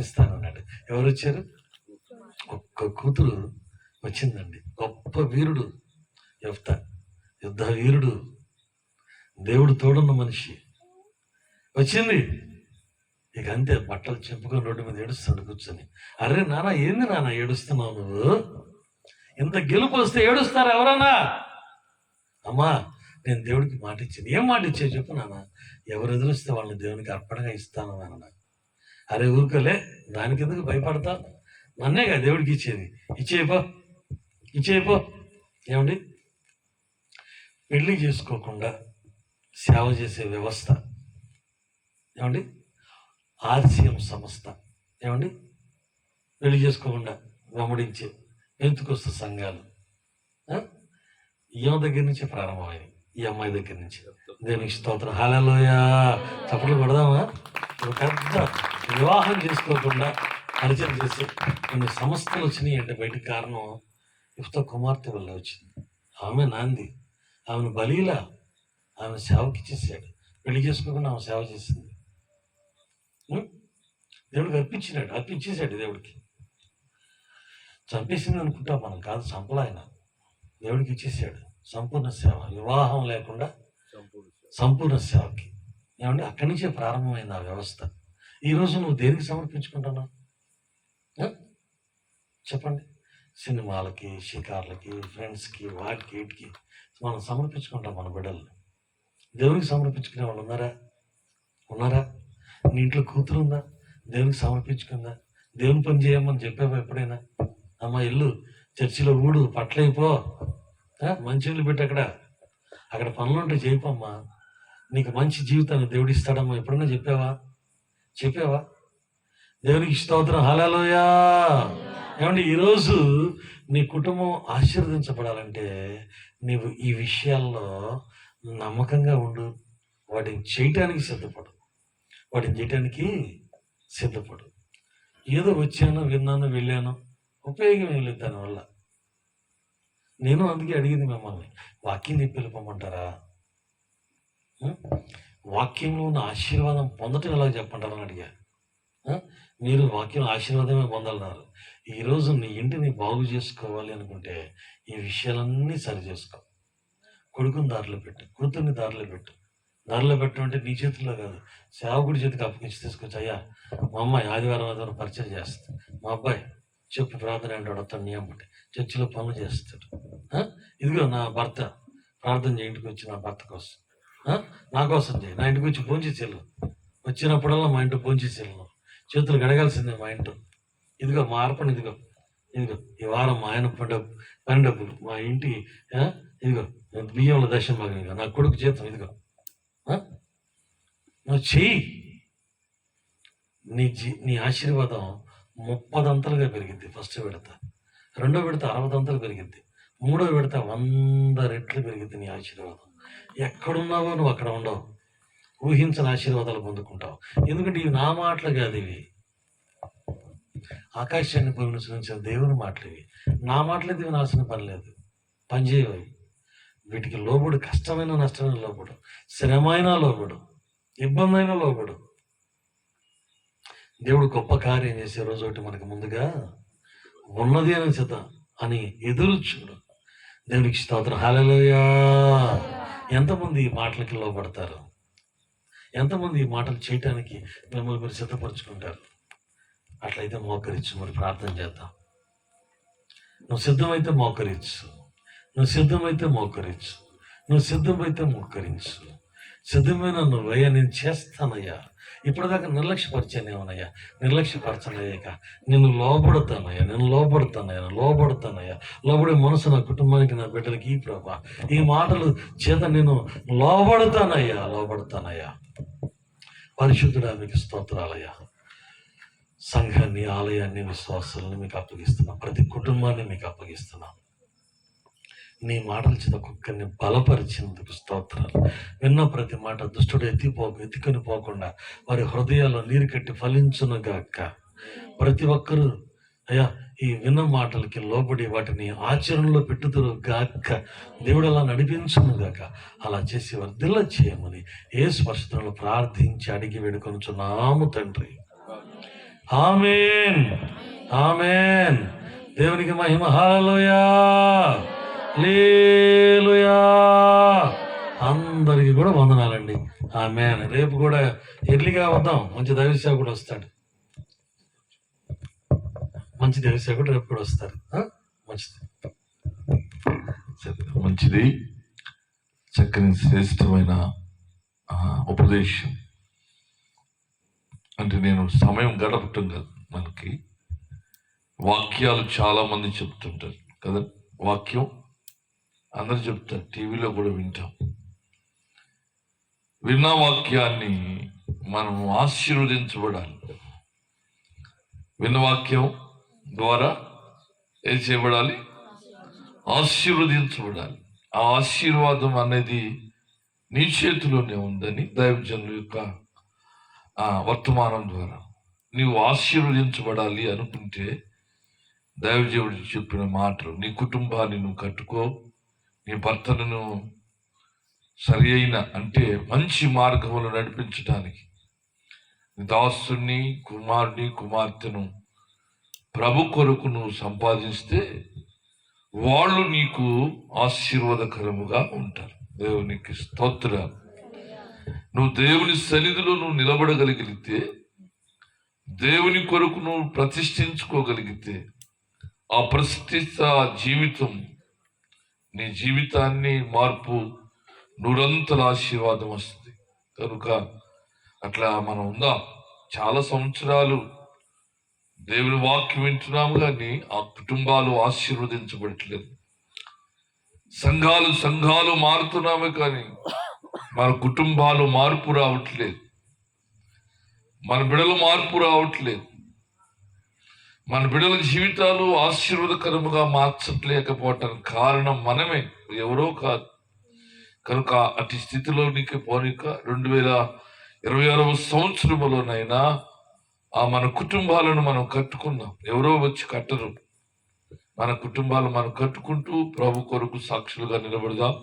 ఇస్తాను అన్నాడు. ఎవరు వచ్చారు? ఒక్క కూతురు వచ్చిందండి. గొప్ప వీరుడు యెఫ్తా, యుద్ధ వీరుడు, దేవుడు తోడున్న మనిషి వచ్చింది. ఇక అంతే, బట్టలు చెప్పుకొని రోడ్డు మీద ఏడుస్తాడు కూర్చొని. అరే నాన్న, ఏంది నాన్న ఏడుస్తున్నావు నువ్వు? ఇంత గెలుపు వస్తే ఏడుస్తారా ఎవరన్నా? అమ్మా, నేను దేవుడికి మాట ఇచ్చింది. ఏం మాట ఇచ్చే చెప్పు నాన్న? ఎవరు ఎదురుస్తే వాళ్ళని దేవునికి అర్పణగా ఇస్తాను నాన్న. అరే ఊరుకోలే, దానికి ఎందుకు భయపడతా? నన్నేగా దేవుడికి ఇచ్చేది, ఇచ్చేయపో. ఏమండి, పెళ్లి చేసుకోకుండా సేవ చేసే వ్యవస్థ, ఏమండి ఆర్సిఎం సంస్థ, ఏమండి పెళ్లి చేసుకోకుండా వెంబడించే పెంతుకొస్త సంఘాలు ఈమె దగ్గర నుంచే ప్రారంభమైంది. ఈ అమ్మాయి దగ్గర నుంచి. దేవునికి స్తోత్రం, హల్లెలూయా. చప్పట్లు కొడదామా? పెద్ద వివాహం చేసుకోకుండా పరిచయం చేసి కొన్ని సంస్థలు వచ్చినాయి అంటే బయటకు కారణం యెఫ్తా కుమార్తె వల్ల వచ్చింది. ఆమె నాంది, ఆమెను బలీలా ఆమె సేవకి ఇచ్చేసాడు. పెళ్లి చేసుకోకుండా ఆమె సేవ చేసింది. దేవుడికి అర్పించేశాడు. దేవుడికి చంపేసింది అనుకుంటా మనం, కాదు, చంపలా ఆయన. దేవుడికి ఇచ్చేసాడు సంపూర్ణ సేవ, వివాహం లేకుండా సంపూర్ణ సేవకి. ఏమంటే అక్కడి నుంచే ప్రారంభమైంది ఆ వ్యవస్థ. ఈరోజు నువ్వు దేనికి సమర్పించుకుంటున్నావు చెప్పండి? సినిమాలకి, షికార్లకి, ఫ్రెండ్స్కి, వాటికి వీటికి మనం సమర్పించుకుంటాం మన బిడ్డల్ని. దేవునికి సమర్పించుకునే వాళ్ళు ఉన్నారా? నీ ఇంట్లో కూతురు ఉందా? దేవునికి సమర్పించుకుందా? దేవుని పని చేయమని చెప్పావా ఎప్పుడైనా? అమ్మ ఇల్లు చర్చిలో ఊడు, పట్లయిపో, మంచి ఇల్లు పెట్టి అక్కడ పనులుంటే చేయపమ్మా, నీకు మంచి జీవితాన్ని దేవుడు ఇస్తాడమ్మా. ఎప్పుడైనా చెప్పావా? దేవునికి స్తోత్రం, హల్లెలూయా. ఏమంటే ఈరోజు నీ కుటుంబం ఆశీర్వదించబడాలంటే నీవు ఈ విషయాల్లో నమ్మకంగా ఉండు. వాటిని చేయటానికి సిద్ధపడు. ఏదో వచ్చాను, విన్నాను, వెళ్ళాను, ఉపయోగం ఏం లేదు దానివల్ల. నేను అందుకే అడిగింది మిమ్మల్ని, వాక్యం చెప్పి వెళ్ళిపోమంటారా? వాక్యంలో ఉన్న ఆశీర్వాదం పొందటం ఎలా చెప్పంటారని అడిగా. మీరు వాక్యం ఆశీర్వాదమే పొందన్నారు. ఈరోజు నీ ఇంటిని బాగు చేసుకోవాలి అనుకుంటే ఈ విషయాలన్నీ సరి చేసుకో. కొడుకుని దారిలో పెట్టు, కూతుర్ని దారిలో పెట్టు. దారిలో పెట్టడం అంటే నీ చేతుల్లో కాదు, సేవకుడి చేతికి అప్పగించి తీసుకొచ్చి, అయ్యా మా అమ్మాయి ఆదివారం పరిచయం చేస్తుంది, మా అబ్బాయి చెప్పు ప్రార్థన అంటే వస్తాడు, నీ అమ్మటి చర్చిలో పనులు చేస్తాడు. ఇదిగో నా భర్త ప్రార్థన చేయింటికి వచ్చి నా భర్త కోసం, నా కోసం చేయి, నా ఇంటికి వచ్చి భోంచేసేళ్ళు, వచ్చినప్పుడల్లా మా ఇంట్లో భోంచేసేళ్ళు, చేతులు గడగాల్సిందే మా ఇంట్లో. ఇదిగో మా అర్పణ, ఇదిగో ఇదిగో ఈ వారం మా ఆయన పని డబ్బులు, మా ఇంటి ఇదిగో బియ్యంలో దశం భాగం, ఇదిగో నా కొడుకు జీతం, ఇదిగో నువ్వు చెయ్యి. నీ ఆశీర్వాదం 30 అంతలుగా పెరిగింది. ఫస్ట్ విడత, రెండో విడత 60 అంతలు పెరిగింది, మూడో విడత 100 రెట్లు పెరిగింది నీ ఆశీర్వాదం. ఎక్కడున్నావో నువ్వు అక్కడ ఉండవు, ఊహించిన ఆశీర్వాదాలు పొందుకుంటావు. ఎందుకంటే ఇవి నా మాటలు కాదు, ఇవి ఆకాశాన్ని భూమిని సృష్టించిన దేవుని మాటలు. ఇవి నా మాటలు అయితే వినాల్సిన పని లేదు, పనిచేయవి. వీటికి లోబడు, కష్టమైన నష్టమైన లోబడు, శ్రమైన లోబడు, ఇబ్బంది అయినా లోబడు. దేవుడు గొప్ప కార్యం చేసే రోజు ఒకటి మనకు ముందుగా ఉన్నది అని చేత అని ఎదురు చూడు. దేవునికి స్తోత్రం, హల్లెలూయా. ఎంతమంది ఈ మాటలకి లోబడతారు? ఎంతమంది ఈ మాటలు చేయటానికి మిమ్మల్ని మీరు సిద్ధపరచుకుంటారు? అట్లయితే మోకరించు, మరి ప్రార్థన చేద్దాం. నువ్వు సిద్ధమైతే మోకరించు, నువ్వు సిద్ధమైతే మోకరించు, నువ్వు సిద్ధమైతే మోకరించు. సిద్ధమైన నువ్వయ్యా, నేను చేస్తానయ్యా, ఇప్పటిదాకా నిర్లక్ష్యపరిచానేమోనయ్యా, నిర్లక్ష్యపరచనయ్యాక నేను లోబడతానయ్యా, నేను లోబడతానయ్యా, లోబడతానయ్యా. లోబడే మనసు నా కుటుంబానికి, నా బిడ్డలకి ఈ ప్రభా, ఈ మాటలు చేత నేను లోబడతానయ్యా, లోబడతానయ్యా. పరిశుద్ధుడా మీకు స్తోత్రాలయ్యా. సంఘాన్ని, ఆలయాన్ని, విశ్వాసాలను మీకు అప్పగిస్తున్నాం, ప్రతి కుటుంబాన్ని మీకు అప్పగిస్తున్నాం. నీ మాటల చేత ఒక్కొక్కరిని బలపరిచినందుకు స్తోత్రాలు. విన్న ప్రతి మాట దుష్టుడు ఎత్తుకొని పోకుండా వారి హృదయాల్లో నీరు కట్టి ఫలించునుగాక. ప్రతి ఒక్కరూ అయ్యా ఈ విన్న మాటలకి లోబడి వాటిని ఆచరణలో పెట్టుదురు గాక. దేవుడు అలా నడిపించునుగాక. అలా చేసి వర్ధిల్ల చేయమని యేసు పరిశుద్ధంలో ప్రార్థించి అడిగి వేడుకొనుచున్నాము తండ్రి. ఆమేన్, ఆమేన్. దేవునికి మహిమ, హల్లెలూయా, హల్లెలూయా. అందరికీ కూడా వందనాలండి. ఆమేన్. రేపు కూడా ఎర్లీగా వద్దాం, మంచి దైవసేవకుడు వస్తాడు, మంచి దైవసేవకుడు రేపు కూడా వస్తారు. మంచిది, మంచిది. చక్కని శ్రేష్టమైన ఉపదేశం. అంటే నేను సమయం గడపటం కాదు, మనకి వాక్యాలు చాలా మంది చెప్తుంటారు కదా, వాక్యం అందరు చెప్తారు, టీవీలో కూడా వింటాం. విన్న వాక్యాన్ని మనం ఆశీర్వదించబడాలి. విన్న వాక్యం ద్వారా ఏం చేయబడాలి? ఆశీర్వదించబడాలి. ఆ ఆశీర్వాదం అనేది నీ చేతిలోనే ఉందని దైవజనుల యొక్క వర్తమానం ద్వారా నీవు ఆశీర్వదించబడాలి అనుకుంటే, దైవజనుడు చెప్పిన మాటలు, నీ కుటుంబాన్ని నువ్వు కట్టుకో, నీ భర్తను సరి అయిన అంటే మంచి మార్గంలో నడిపించడానికి, దాసుని, కుమారుని, కుమార్తెను ప్రభు కొరకు నువ్వు సంపాదిస్తే వాళ్ళు నీకు ఆశీర్వాదకరముగా ఉంటారు. దేవునికి స్తోత్రాలు. నువ్వు దేవుని సన్నిధిలో నువ్వు నిలబడగలిగితే, దేవుని కొరకు నువ్వు ప్రతిష్ఠించుకోగలిగితే, ఆ ప్రతిష్ఠిత జీవితం నీ జీవితాన్ని మార్పు, నూరంతల ఆశీర్వాదం వస్తుంది. కనుక అట్లా మనం ఉందాం. చాలా సంవత్సరాలు దేవుని వాక్యం వింటున్నాము, కానీ ఆ కుటుంబాలు ఆశీర్వదించబడట్లేదు. సంఘాలు మారుతున్నాము, కానీ మన కుటుంబాలు మార్పు రావట్లేదు, మన బిడ్డలు మార్పు రావట్లేదు, మన బిడ్డల జీవితాలు ఆశీర్వాదకరముగా మార్చట్లేకపోవటానికి కారణం మనమే, ఎవరో కాదు. కనుక అటు స్థితిలోనికి పోనిక 2026వ సంవత్సరంలోనైనా మన కుటుంబాలను మనం కట్టుకుందాం. ఎవరో వచ్చి కట్టరు, మన కుటుంబాలు మనం కట్టుకుంటూ ప్రభు కొరకు సాక్షులుగా నిలబడదాం.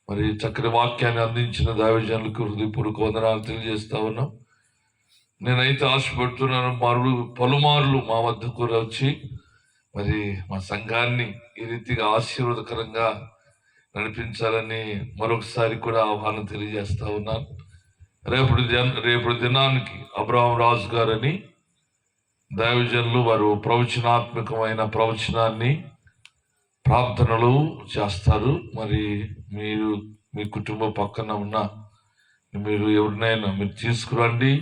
మరి చక్కని వాక్యాన్ని అందించిన దైవజనులకు హృదయపూర్వక వందనాలు తెలియజేస్తా ఉన్నాం. నేనైతే ఆశపడుతున్నాను, పలుమార్లు మా వద్దకు వచ్చి మరి మా సంఘాన్ని ఈ రీతిగా ఆశీర్వాదకరంగా నడిపించాలని మరొకసారి కూడా ఆహ్వానం తెలియజేస్తా ఉన్నాను. రేపటి దినానికి అబ్రహాం రాజు గారని దైవజనులు వారు ప్రవచనాత్మకమైన ప్రవచనాన్ని ప్రార్థనలు చేస్తారు. మరి మీరు మీ కుటుంబ పక్కన ఉన్న మీరు ఎవరినైనా మీరు తీసుకురండి,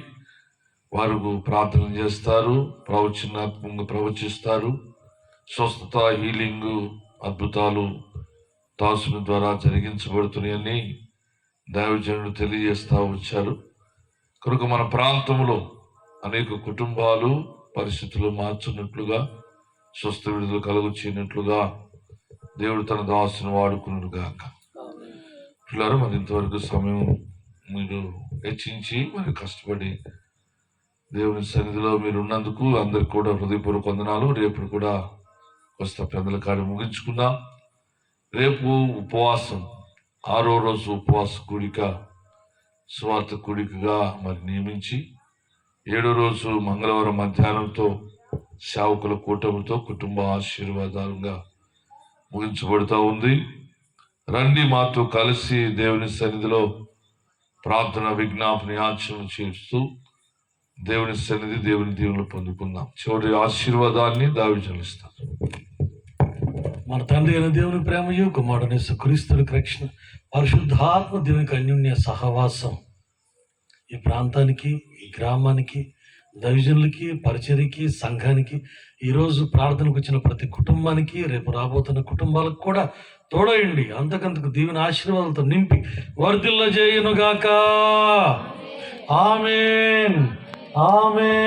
వారు ప్రార్థన చేస్తారు, ప్రవచనాత్మకంగా ప్రవచిస్తారు. స్వస్థత, హీలింగ్, అద్భుతాలు దాసుని ద్వారా జరిగించబడుతున్నాయని దైవజనుడు తెలియజేస్తూ వచ్చారు. కనుక మన ప్రాంతంలో అనేక కుటుంబాలు పరిస్థితులు మార్చున్నట్లుగా, స్వస్థ విడుదల కలుగు చేయనట్లుగా దేవుడు తన దాసుని వాడుకున్నాడు గాక. పిల్లలు మరి ఇంతవరకు సమయం మీరు హెచ్చించి మరి కష్టపడి దేవుని సన్నిధిలో మీరు ఉన్నందుకు అందరికి కూడా హృదయపూర్వక వందనాలు. రేపు కూడా వస్తా పెద్దల కాడి ముగించుకుందాం. రేపు ఉపవాసం 6వ రోజు ఉపవాస కూడిక, స్వార్థ కూడికగా మరి నియమించి 7వ రోజు మంగళవారం మధ్యాహ్నంతో సేవకుల కూటమితో కుటుంబ ఆశీర్వాదాలుగా ముగించబడుతూ ఉంది. రండి, మాతో కలిసి దేవుని సన్నిధిలో ప్రార్థన, విజ్ఞాపన, యాచన చేస్తూ దేవుని సన్నిధి, దేవుని దీవెనలు పొందుకుందాం. చివరి ఆశీర్వాదాన్ని దావీదులు ఇస్తారు. మన తండ్రి అయిన దేవుని ప్రేమయు, కుమారుడైన యేసుక్రీస్తునికి రక్షణ, పరిశుద్ధాత్మ దేవునికి అన్యోన్య సహవాసం ఈ ప్రాంతానికి, ఈ గ్రామానికి, దైవజనులకి, పరిచర్యకి, సంఘానికి, ఈరోజు ప్రార్థనకు వచ్చిన ప్రతి కుటుంబానికి, రేపు రాబోతున్న కుటుంబాలకు కూడా తోడయండి. అంతకంతకు దీవెన ఆశీర్వాదాలతో నింపి వర్ధిల్ల చేయునుగాక. ఆమేన్, ఆమేన్.